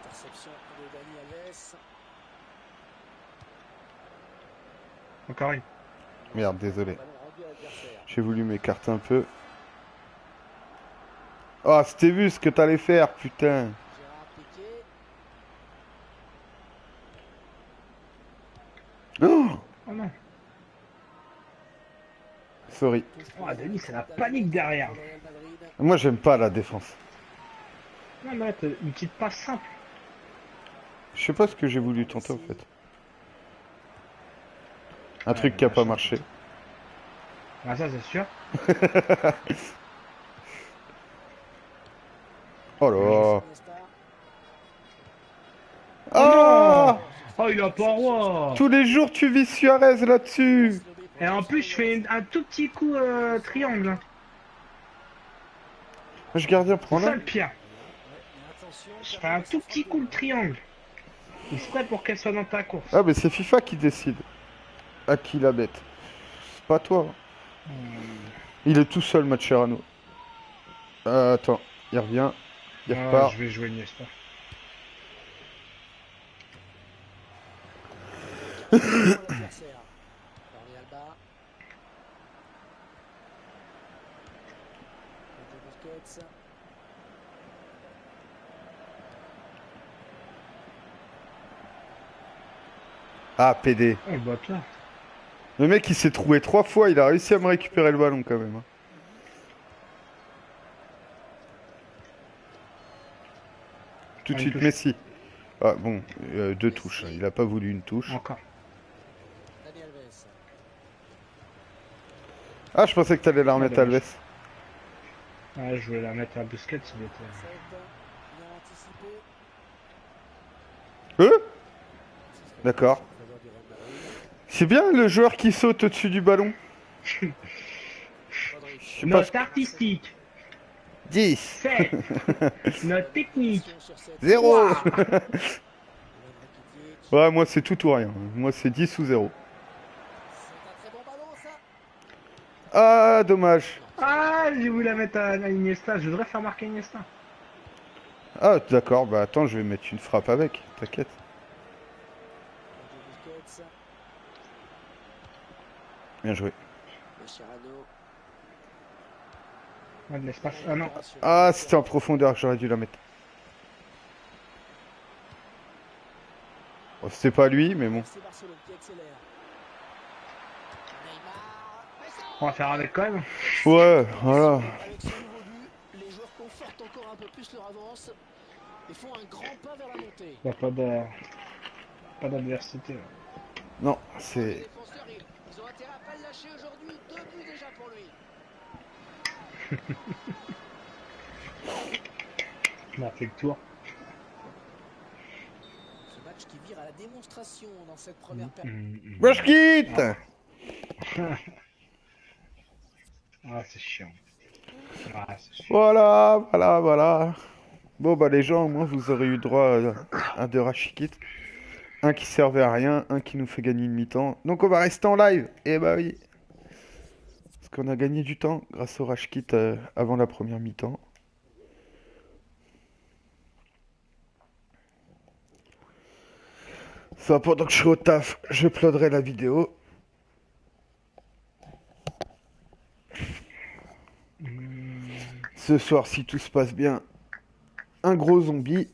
Interception de Dani Alves. Encore une. Merde, désolé. Ballon rendu à l'adversaire. J'ai voulu m'écarter un peu. Oh, c'était vu ce que t'allais faire, putain. Gérard Piqué. Oh, Oh non. sorry. Oh, Denis, c'est la panique derrière. Pour le Real Madrid. Moi, j'aime pas la défense. Non, mais là, t'as une petite passe simple. Je sais pas ce que j'ai voulu tenter, en fait. Un Ouais, truc qui a pas machin. marché. Ah, ça, c'est sûr. Oh là. Iniesta. Ah, Oh, il a pas roi. tous les jours, tu vis Suarez là-dessus. Et en plus, je fais un tout petit coup triangle. Hein. Je gardien, C'est prends-la. ça le pire. Je fais un tout petit coup de triangle. Exprès pour qu'elle soit dans ta course. Ah, mais c'est FIFA qui décide. À qui la bête. C'est pas toi. Il est tout seul, Mascherano. Attends, il revient. Il Ah, repart. je vais jouer Iniesta. L'adversaire. Jordi Alba. Sergio Busquets. Ah, PD. Oh, le bâtard. Le mec, il s'est trouvé 3 fois. Il a réussi à me récupérer le ballon quand même. Hein. Tout de Une suite, touche. Messi. Ah, bon, 2 touches. Hein. Il a pas voulu une touche. Encore. Dani Alves. Ah, je pensais que t'allais la remettre à dommage. Alves. Ouais, je voulais la mettre à Busquets, il était... Cette. Bien anticipé. D'accord. En faveur du Real Madrid. C'est bien le joueur qui saute au-dessus du ballon. Modric. Je sais pas Note ce... artistique, 10. 7. Note technique, Sur cette. 0. Ivan Rakitic. Ouais, moi c'est tout ou rien. Moi c'est 10 ou 0. C'est un très bon ballon, ça. Ah, dommage. Ah, j'ai voulu la mettre à Iniesta. Je voudrais faire marquer Iniesta. Ah, d'accord. Bah attends, je vais mettre une frappe avec. T'inquiète. Sergio Busquets. Bien joué. Mascherano. Ah, de l'espace. Ah non. Ah, c'était en profondeur que j'aurais dû la mettre. Bon, c'était pas lui, mais bon. C'est Barcelone qui accélère. Neymar. On va faire avec quand même. Ouais, voilà. Avec ce nouveau but, les joueurs confortent encore un peu plus leur avance et font un grand pas vers la montée. Il n'y a pas d'adversité. Non, Les c'est... défenseurs, ils ont intérêt à pas le lâcher aujourd'hui. 2 buts déjà pour lui. On a fait le tour. Ce match qui vire à la démonstration dans cette première période. Moi je quitte. Ah, c'est chiant. Ah, c'est chiant. Voilà, voilà, voilà. Bon, bah les gens, au moins, vous aurez eu droit à de rachikit. Un qui servait à rien, un qui nous fait gagner une mi-temps. Donc on va rester en live. Eh bah oui. Parce qu'on a gagné du temps grâce au rage kit avant la première mi-temps. Ça, pendant que je suis au taf, je uploaderai la vidéo. Ce soir, si tout se passe bien, un gros zombie.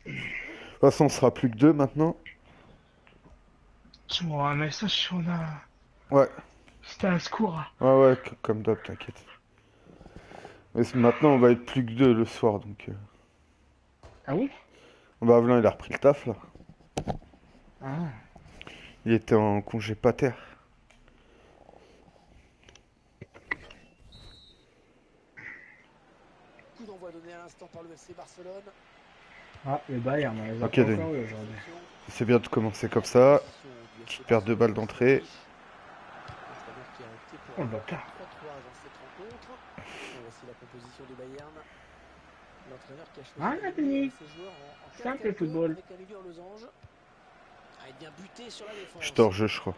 De toute façon, on sera plus que 2 maintenant. Ouais, mais ça, on a... Ouais, C'était un secours. ouais, comme d'hab, t'inquiète. Mais maintenant, on va être plus que 2 le soir, donc... Ah oui? Bah, Avelin, il a repris le taf, là. Ah. Il était en congé pater. Coup d'envoi donné à l'instant par le FC Barcelone. Ah, le Bayern, on les a Ok, pas Denis. encore eu aujourd'hui. C'est bien de commencer comme ça. Petite paire de balles d'entrée. Oh le bâtard. 3-3 dans cette rencontre. Voici la composition du Bayern. L'entraîneur qui a choisi Ah, Denis. ses joueurs en Simple 4-4-2 football. avec un milieu en losange. Ah, il vient buter sur la défense. Je t'en jeu, je crois.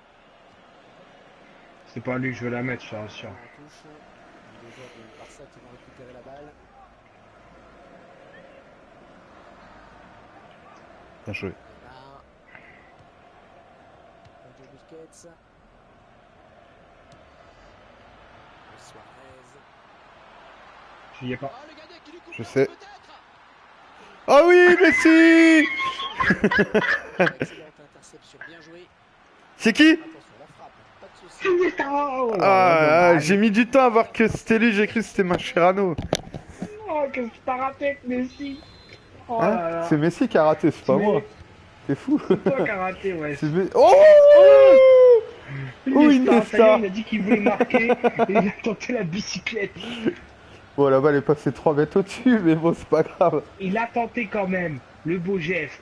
C'est pas lui que je veux la mettre, je te rassure. En touche. Les joueurs de Barça qui vont récupérer la balle. Bien joué. Neymar. Sergio Busquets. Suarez. Je y ai pas. Ah, le gardien qui lui coupe Je la sais. main, peut-être. Oh oui, Messi! Excellente interception, bien joué. C'est qui? Attention, la frappe, pas de souci. Ah, j'ai mis du temps à voir que c'était lui, j'ai cru que c'était Mascherano. Oh, qu'est-ce que t'as raté avec Messi? Oh Hein? là là. C'est Messi qui a raté, c'est pas Mais- moi. C'est fou. C'est toi qui as raté, ouais. C'est Oh! Oh, Iniesta, ça y est, Iniesta. il a dit qu'il voulait marquer et il a tenté la bicyclette. Bon, la balle est passée 3 mètres au-dessus, mais bon, c'est pas grave. Il a tenté quand même le beau geste.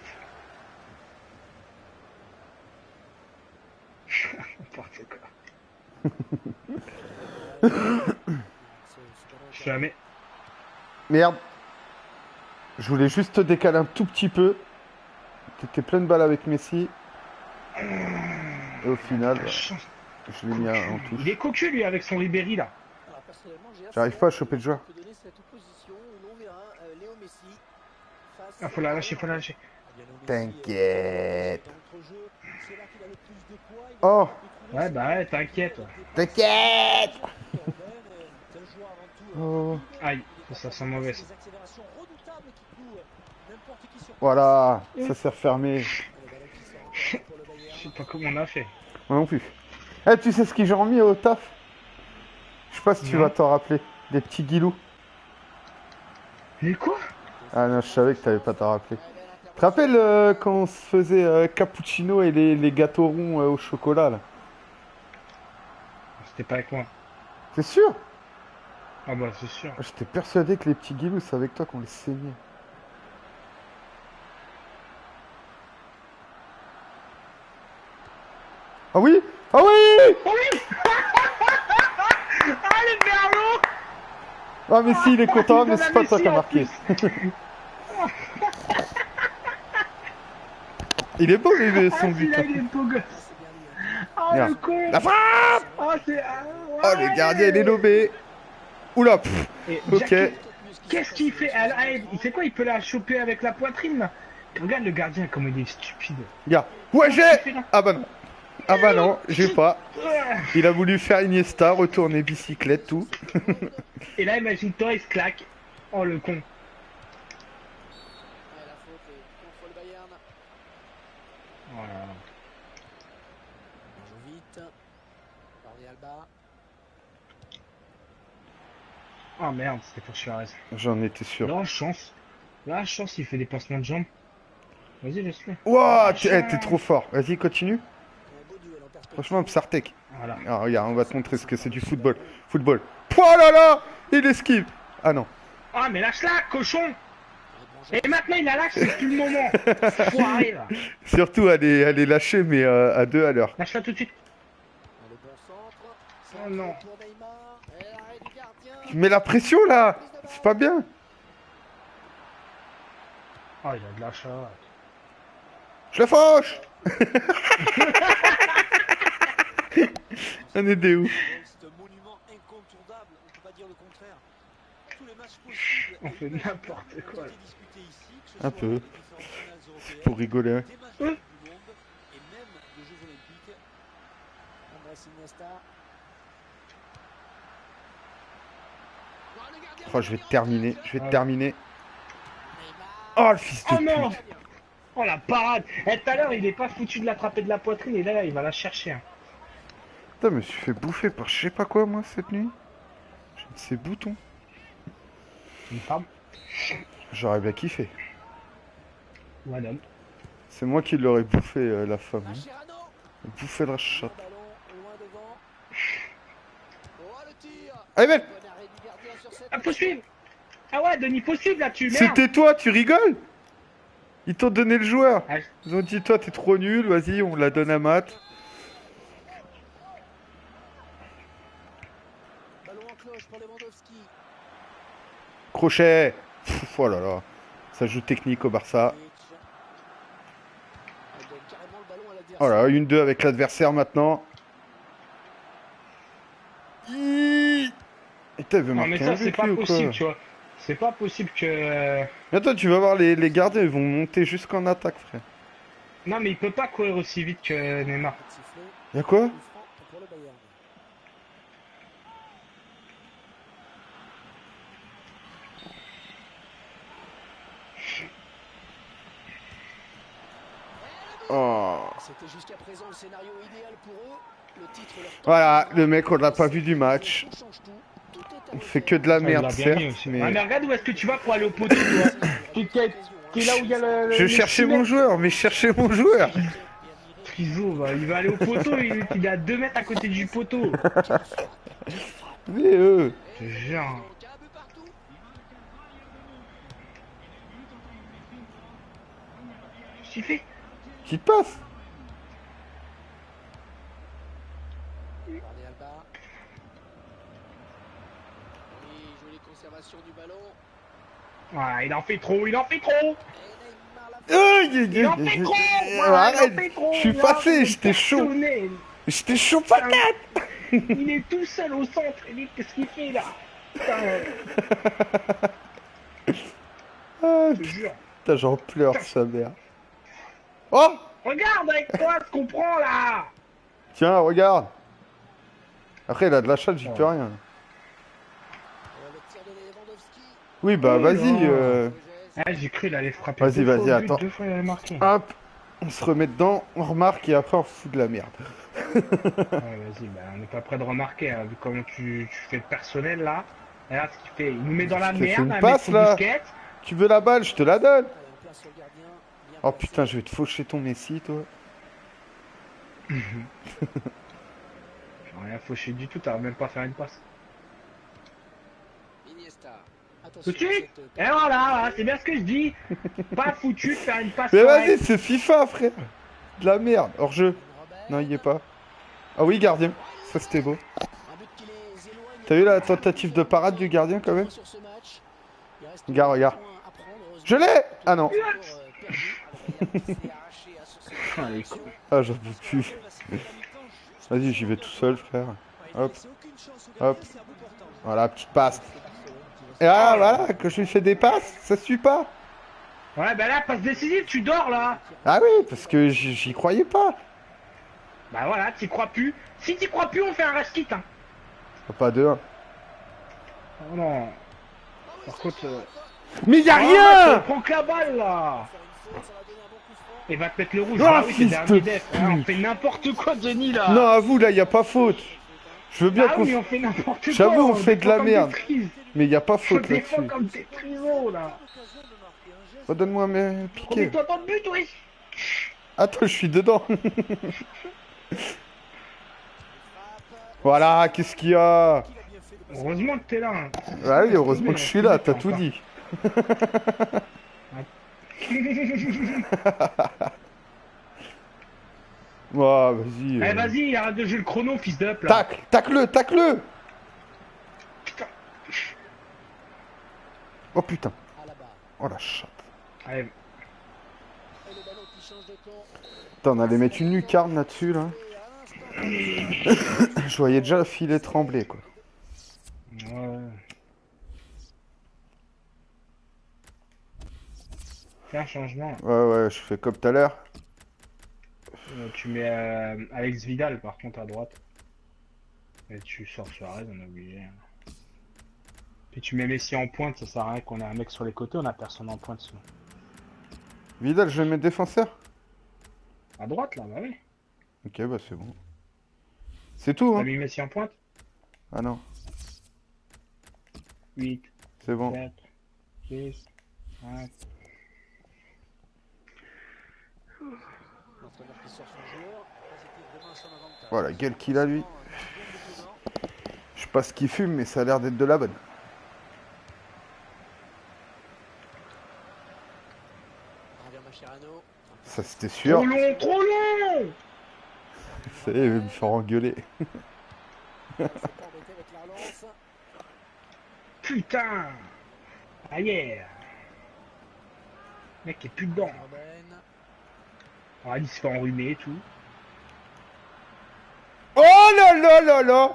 N'importe quoi. Jamais. Merde. Je voulais juste te décaler un tout petit peu. T'étais plein de balles avec Messi. Et au final, La chance. je l'ai mis en Il touche. est cocu lui avec son Ribéry là. Alors, personnellement, j'ai J'arrive assez pas à hâte choper le joueur. de donner cette opposition où l'on verra Léo Messi face Ah, faut la lâcher, faut la lâcher. T'inquiète. dans l'entrejeu, c'est là qu'il a le plus de poids, il Oh. va trouver Ouais, ses bah ouais, t'inquiète. T'inquiète. c'est un joueur avant tout Oh. Aïe, ça sent mauvais. des accélérations redoutables qui clouent n'importe qui sur Voilà, ça s'est refermé. Je sais pas comment on a fait. Moi non plus. Eh, tu sais ce qu'ils ont remis au taf? Je sais pas si tu Non. vas t'en rappeler. Des petits guilous. Mais quoi? Ah non, je savais que t'avais pas t'en rappeler. Tu te rappelles quand on se faisait cappuccino et les gâteaux ronds au chocolat là? C'était pas avec moi. T'es sûr? Ah bah c'est sûr. J'étais persuadé que les petits guilous, c'est avec toi qu'on les saignait. Ah oui? Ah oui! Ah les berlots! Ah mais si, il est content, mais c'est pas toi qui as marqué. Il est beau lui, Ah son but. celui-là il est beau gosse. Oh Merde. le con! La frappe! Oh c'est... Oh le gardien il est lobé. Oula, pff. Et Ok. Qu'est-ce qu'il fait? Il fait quoi? Il peut la choper avec la poitrine là? Regarde le gardien comme il est stupide. Regarde. Ouais j'ai. Ah bah non. Ah bah non, j'ai pas. Il a voulu faire Iniesta, retourner bicyclette, tout. Et là imagine-toi il se claque. Oh le con. Ouais, la faute est contre le Bayern. Voilà. On joue vite. Jordi Alba. Oh merde, c'était pour Suarez. J'en étais sûr. La chance. La chance, il fait des passements de jambes. Vas-y, laisse-le. Wouah, t'es trop fort. Vas-y, continue. Un beau duel en perspective. Franchement, Psartek. Voilà. Ah, regarde, on va te montrer ce que c'est du football. Football. Oh là là! Il esquive. Ah non. Ah, mais lâche-la, cochon! Et maintenant, il la lâche, c'est plus le moment. Foiré, là. Surtout, elle est lâchée, mais à 2 à l'heure. Lâche-la tout de suite. Le bon centre. Oh non. Pour Neymar. Et l'arrêt du gardien. Tu mets la pression là. C'est pas bien. Oh, il a de la chatte. Je le fauche. On est des ouf. C'est un monument incontournable, on ne peut pas dire le contraire. Tous les matchs possibles On et fait imaginables n'importe ont quoi. été disputés ici, que ce Un soit peu. les différentes finales européennes, Pour rigoler. Hein. des matchs de Coupe du Monde et même des Jeux Olympiques. Andrés Iniesta. Oh, je vais te terminer. Je vais te Ouais. terminer. Neymar. Oh, le fils de Oh non! pute. Oh la parade! Eh, tout à l'heure, il est pas foutu de l'attraper de la poitrine et là, il va la chercher. Hein. Putain, je me suis fait bouffer par je sais pas quoi, moi, cette nuit. Ces boutons. Une femme? J'aurais bien kiffé. Madame. C'est moi qui l'aurais bouffé, la femme. Hein. Mascherano. Bouffé de chat. Ballon loin devant. Oh le tir. Allez, mec. Bon arrêt du gardien sur cette Ah, faut suivre! Ah ouais, Denis, faut suivre là-dessus, merde! C'était toi, tu rigoles? Ils t'ont donné le joueur. Ah, Ils ont dit, toi, t'es trop nul, vas-y, on la donne à Matt. ballon en cloche pour Lewandowski. Crochet. Pff, oh là là. Ça joue technique au Barça. Elle donne carrément le ballon à l'adversaire. Oh là, 1-2 avec l'adversaire maintenant. Et t'as vu non, mais marquer ça, un c'est but, pas lui, ou quoi? possible, tu vois. C'est pas possible que. Mais attends, tu vas voir, les gardiens, ils vont monter jusqu'en attaque, frère. Non, mais il peut pas courir aussi vite que Neymar. Sifflet. Y'a quoi? Coup franc pour le Bayern. Oh. C'était jusqu'à présent le scénario idéal pour eux. Le titre leur tend Voilà, les le bras. mec, on l'a pas vu du match. On change tout. Tout est à On refaire. fait que de la Ah, il merde, l'a bien mis certes, aussi. mais... Ah, mais regarde où est-ce que tu vas pour aller au poteau, toi. T'es là où il y a le. Je cherchais mon joueur, mais cherchez mon joueur. Triso, bah, il va aller au poteau, il est à 2 mètres à côté du poteau. Mais Je te jure. Donc, un but partout. Qu'est-ce qu'il fait? qui te passe? Barney Alba. Oui, jolie conservation du ballon. Voilà, il en fait trop, il en fait trop. Et Neymar l'a fait. Il en fait trop. Voilà, il en Arrête, fait trop. je suis Là, passé, il est j'étais chaud. personnel. J'étais chaud patate. Il est tout seul au centre. Il dit, qu'est-ce qu'il fait là? Putain, Ah, je te jure. putain, j'en pleure, sa mère. Oh, Regarde avec toi ce qu'on prend là. tiens, regarde. Après, il a de la chatte, j'y peux rien. Le tir de Lewandowski. Oui, bah, Oh vas-y. là. Le geste. Ah, j'ai cru il allait frapper. Vas-y, deux fois vas-y, au but, attends. 2 fois il allait marquer. Hop, on se remet dedans, on remarque et après on fout de la merde. Ouais, vas-y, bah, on n'est pas prêt de remarquer, hein, vu comment tu fais le personnel là. Regarde ce qu'il fait. Il nous met dans la Je te fais merde, une un passe, mec là. au busquet. Tu veux la balle, je te la donne. Allez, en place sur le gardien. Bien Oh placé. putain, je vais te faucher ton Messi, toi. J'ai rien fauché du tout, t'as même pas fait une passe. Iniesta. Attention, Tout de suite. cette- Et voilà, c'est bien ce que je dis. Pas foutu de faire une passe Mais vas-y, correcte. c'est FIFA, frère. De la merde. Hors jeu. Robert. Non, il y est pas. Ah oui, gardien. Ça, c'était beau. Un but qui les éloigne. T'as vu la tentative de parade du gardien, quand même? Sur ce match. Il reste Regarde, regarde. un point à prendre, heureusement. Je l'ai. Ah non. Encore, perdu. C'est arraché à sur ce Ah, les cons. Ah, j'en peux plus. Vas-y, j'y vais tout seul, frère. Hop. Hop. Voilà, petite passe. Et ah, voilà, que je lui fais des passes, ça suit pas. Ouais, bah là, passe décisive, tu dors là. Ah oui, parce que j'y croyais pas. Bah voilà, t'y crois plus. Si t'y crois plus, on fait un rush kit. Hein. Pas de 1. Oh non. Par contre. Mais y a Ah, rien. prends que la balle là. Et va te mettre le rouge. Oh, Ah oui, c'est fils dernier de def. Ah, on fait n'importe quoi, Denis là. Non, à vous, là, y a pas faute. Je veux bien Ah qu'on... oui, on fait n'importe quoi. J'avoue, on là, fait de défend la comme merde. des frises. Mais y a pas On faute défend là-dessus. comme des trisos là. Redonne-moi mes piquets. Remets-toi dans le but, oui. Attends, je suis dedans. Voilà, qu'est-ce qu'il y a? Heureusement que t'es là. Hein. Ah oui, heureusement que je suis là, t'as tout dit. Oh, vas-y. Allez, vas-y, arrête de jouer le chrono, fils d'up là. Tac, tac-le, tac-le. Putain. Oh putain. À la barre. Oh la chatte. Allez, Et le ballon qui change de camp. Attends, on allait mettre une lucarne là-dessus, là. Et à l'instant, Je voyais déjà le filet trembler, quoi. Ouais. Fais un changement. Ouais, je fais comme tout à l'heure. Tu mets Alex Vidal par contre à droite. Et tu sors Suarez, on est obligé. Puis tu mets Messi en pointe, ça sert à rien qu'on ait un mec sur les côtés, on a personne en pointe. Sinon. Vidal, je vais mettre défenseur. À droite là, bah oui. Ok, bah c'est bon. C'est tout, T'as hein? mis Messi en pointe? Ah non, 8, c'est bon. 7, 6, 5. l'entraîneur qui sort son joueur. Positif demain son avantage. Voilà, gueule qu'il a, lui. Un dixième de prudence. Je sais pas ce qu'il fume, mais ça a l'air d'être de la bonne. Javier Mascherano. Ça, c'était sûr. Trop long, trop long! Ça y est, il va me faire engueuler. S'est embêté avec la relance. Putain! Ah yeah! Le mec est plus dedans. Robben. Alors, il se fait enrhumer et tout. Oh là là là là!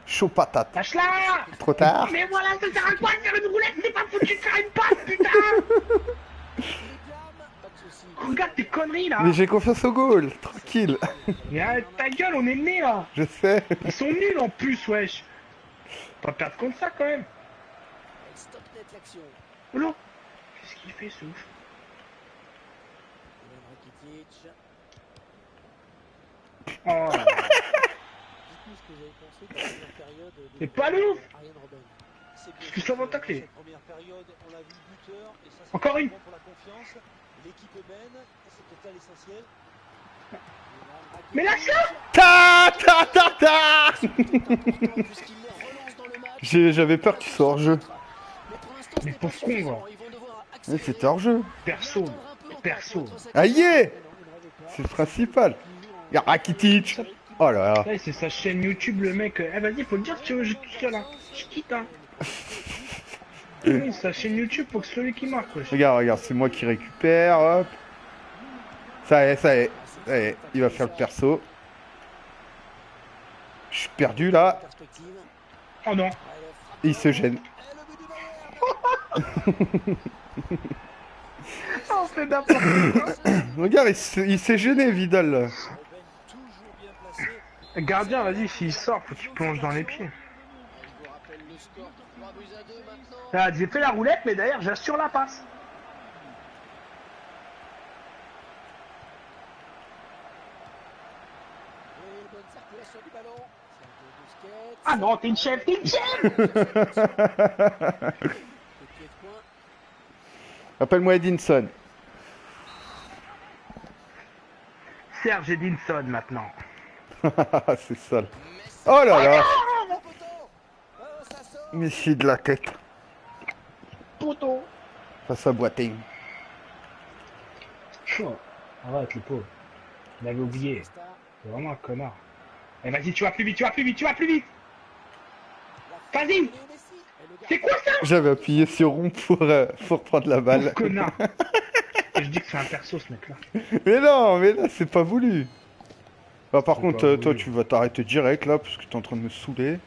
Chaud patate. Lâche-la! Trop tard. Mais voilà, ça sert à quoi de faire une roulette? C'est pas foutu de faire une passe, putain! Il réclame. Pas de soucis. Regarde tes conneries là! Mais j'ai confiance au goal, tranquille. Mais arrête ta gueule, on est nés là! Je sais. Ils sont nuls en plus, wesh! Pas perdre comme ça quand même! Elle stoppe net l'action. Oh là! Qu'est-ce qu'il fait ce ouf? Ivan Rakitic. Oh là là. Dites-nous ce que vous avez pensé de la première période de C'est pas ouf! Ariane Robben. C'est bien Ils sont sûr, taclés. cette première période, on l'a vu buteur, et ça c'est Encore très une. bon pour la confiance. L'équipe mène, et c'est peut-être l'essentiel. Mais lâche-la! Ta ta ta ta. Puisqu'il les relance dans le match. J'avais peur que tu sois hors jeu. Mais pour l'instant, ce Mais n'est pas pauvre con, suffisant. va. Ils vont devoir Mais accélérer. c'était hors jeu. Perso, Attendre un peu encore perso. pour être satisfait. Aïe! Mais non, il n'arrive pas. C'est le principal. Y'a Rakitic. Oh là là. Là, c'est sa chaîne YouTube, le mec. Eh, vas-y, faut le dire si tu veux, je tout seul, hein. Je quitte, hein. Oui, sa chaîne YouTube, faut que c'est celui qui marque, wesh. Regarde, c'est moi qui récupère. Hop. Ça y est, ça y est. Il va faire le perso. Je suis perdu là. Perspective. Oh non. Il se gêne. Et le but du Bayern. Oh, c'est n'importe quoi. Regarde, il s'est gêné, Vidal. Là. Robben toujours bien placé. Gardien, vas-y, s'il sort, faut qu'il plonge dans les pieds. Je vous rappelle le score 3 buts à 2 maintenant. Ah, j'ai fait la roulette, mais d'ailleurs, j'assure la passe. Et une bonne circulation du ballon. Sergio Busquets. Ah non, t'es une chef, t'es une chef. Le pied de coin. Appelle-moi Edinson. Serge Edinson, maintenant. C'est sale. Oh là là. Le poteau. Oh, ça sort. Mais c'est de la tête. Poteau. Face à Boateng. Chaud. Arrête, le pauvre. Il avait oublié. Star. C'est vraiment un connard. Eh, vas-y, tu vas plus vite, tu vas plus vite, tu vas plus vite. Vas-y. Léo Messi. Et le C'est quoi ça? J'avais appuyé sur rond pour prendre la balle. Connard. Je dis que c'est un perso, ce mec-là. Mais là, c'est pas voulu. Bah, par C'est contre, pas toi, voulu. tu vas t'arrêter direct là, parce que t'es en train de me saouler.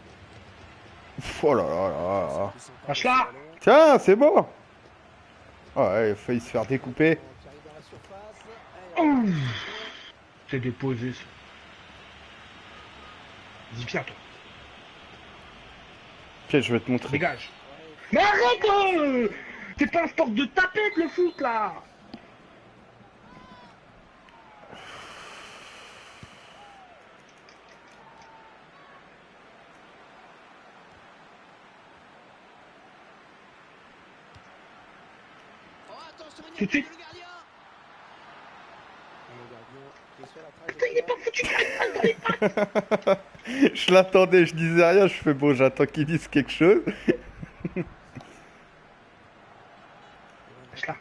Oh là là là là. Lâche-la. Tiens, c'est bon. Ah ouais, il a failli se faire découper. Qui arrive dans la surface. Allez, Ouh. C'est déposé, ça. Dis bien, toi. Tiens, je vais te montrer. Dégage. Mais arrête. C'est pas un sport de tapette, le foot, là. Oh, attention, Tout de suite. le gardien. Et le gardien est sur la Putain, il est pas foutu de faire une passe dans les Je l'attendais, je disais rien, je fais bon, j'attends qu'il dise quelque chose. Lâche-la.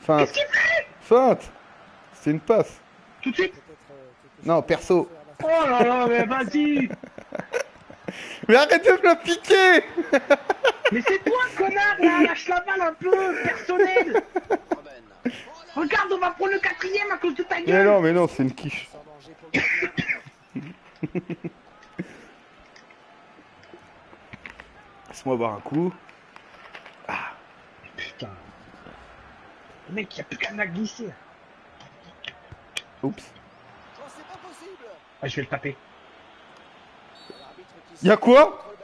Feinte. Feinte. C'est une passe. Tout de suite. Non, perso. Oh là là, mais vas-y. Mais arrête de me la piquer! Mais c'est toi, connard, là, lâche la balle un peu, personnel. Robben. Oh là, Regarde, on va prendre le 4ème à cause de ta gueule. Mais non, c'est une quiche. Sans danger pour le gardien. Laisse-moi boire un coup. Putain. Le mec, il a plus qu'à la glisser. Oups. Oh, c'est pas possible. Ah, je vais le taper. L'arbitre qui Y'a quoi? contre le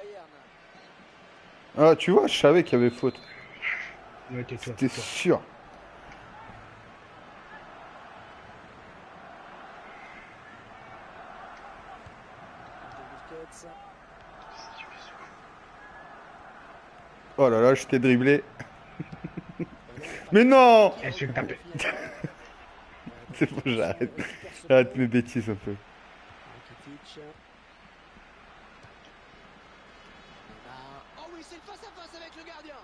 Bayern. Ah, tu vois, je savais qu'il y avait faute. Ouais, tais-toi, T'es tais-toi. sûr? Busquets. Oh là là, je t'ai dribblé. Mais non! Eh, je vais le taper. C'est bon, j'arrête. J'arrête mes bêtises un peu. Rakitic. Neymar. oh oui, c'est le face-à-face avec le gardien.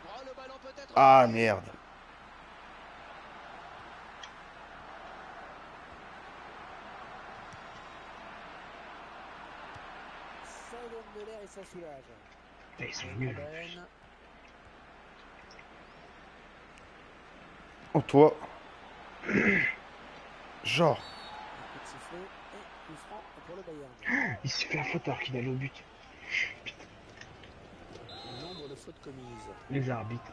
Oh, le ballon peut-être. Ah merde. Ça donne de l'air et ça soulage. Putain, ils sont nuls. Robben. Oh toi. Genre. Coup de sifflet et coup franc pour le Bayern. Il se fait la faute alors qu'il allait au but. Le nombre de fautes commises. Les arbitres.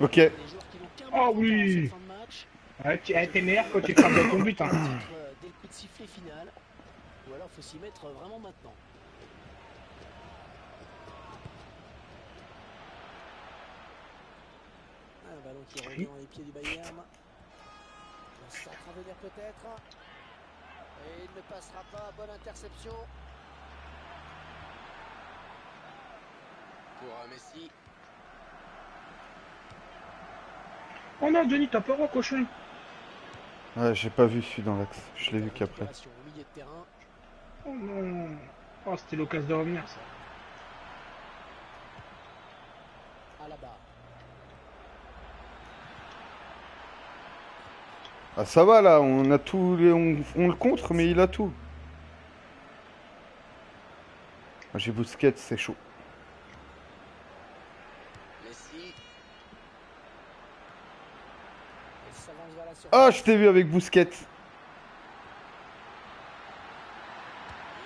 Ok. Les joueurs qui n'ont qu'un Oh but oui. en cette fin de match. Ouais, tu es meilleur quand tu frappes dans ton but. Hein. Dès le coup de sifflet final. Ou alors faut s'y mettre vraiment maintenant. Un ballon qui revient dans les pieds du Bayern. Un centre à venir peut-être. Et il ne passera pas. Bonne interception. Pour Messi. Oh non, Denis, t'as peur au cochon. Ouais, j'ai pas vu celui dans l'axe. Je l'ai vu qu'après. Récupération au milieu de terrain. Oh non. Oh, c'était l'occasion de revenir, ça. À la barre. Ah ça va là, on a tout, on le contre, mais il a tout. Moi j'ai Busquets, c'est chaud. Messi. Il s'avance vers la surface. Ah, je t'ai vu avec Busquets.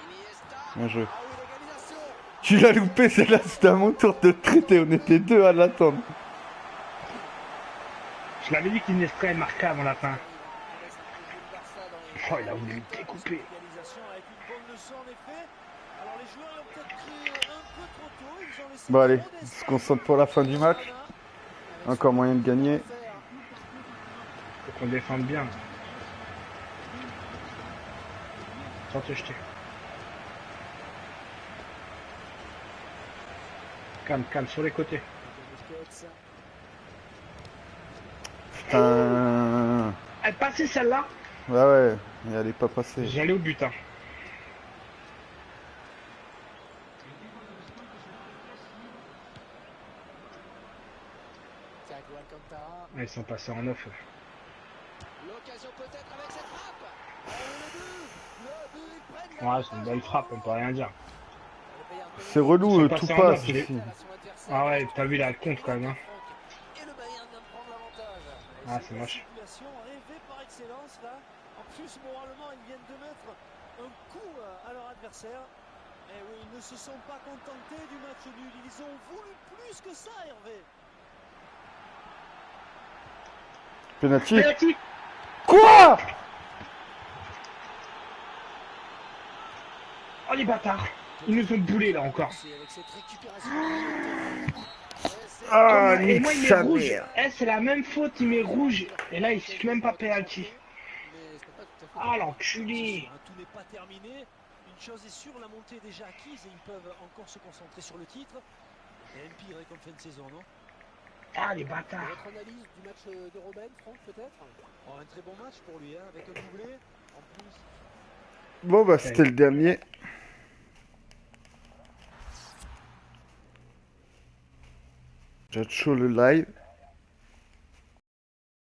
Iniesta. Bien joué. Ah oui, l'égalisation. Tu l'as loupé, c'est là, c'était à mon tour de traiter. On était deux à l'attendre. Je l'avais dit qu'Iniesta est marqué avant la fin. Il laisse un peu jouer le Barça dans les- Oh, il a voulu me découper. Égalisation avec une bonne leçon en effet. Alors les joueurs l'ont peut-être pris un peu trop tôt. Ils ont laissé Bon allez, trop on se d'espace. concentre pour la fin du match. Encore moyen de gagner. Faut qu'on défende bien. Sans te jeter. Calme, calme, sur les côtés. Busquets. Putain. Elle est passée celle-là. Ouais, mais elle est pas passée. J'allais au but. Hein. Thiago Alcantara. Ah, ils sont passés en off. L'occasion peut-être avec cette frappe. Oh, le but, ils prennent la Ouais, c'est une belle frappe, on peut rien dire. Le Bayern C'est relou, Ils sont tout passés en passe off, j'ai- ici. à son adversaire. Ah ouais, t'as vu la compte quand même. Hein. Et le Bayern vient de prendre l'avantage. Ah, c'est moche. Une situation rêvée par excellence là. En plus, moralement, ils viennent de mettre un coup à leur adversaire. Et oui, ils ne se sont pas contentés du match nul. Ils ont voulu plus que ça, Hervé. Penalty. Penalty. Quoi? Oh les bâtards. Ils nous ont boulé là encore. C'est avec cette récupération. Ah, Et moi il met rouge. merde. Eh, c'est la même faute, il met rouge. Et là il siffle même pas penalty. Ah l'enculé. Tout n'est pas terminé. Une chose est sûre, la montée est déjà acquise et ils peuvent encore se concentrer sur le titre. Et pire comme fin de saison, non? Ah les bâtards. Votre analyse du match de Robben, Franck, peut-être? Oh, un très bon match pour lui, hein, avec un doublé. En plus, Bon bah c'était le dernier. J'ai chaud le live.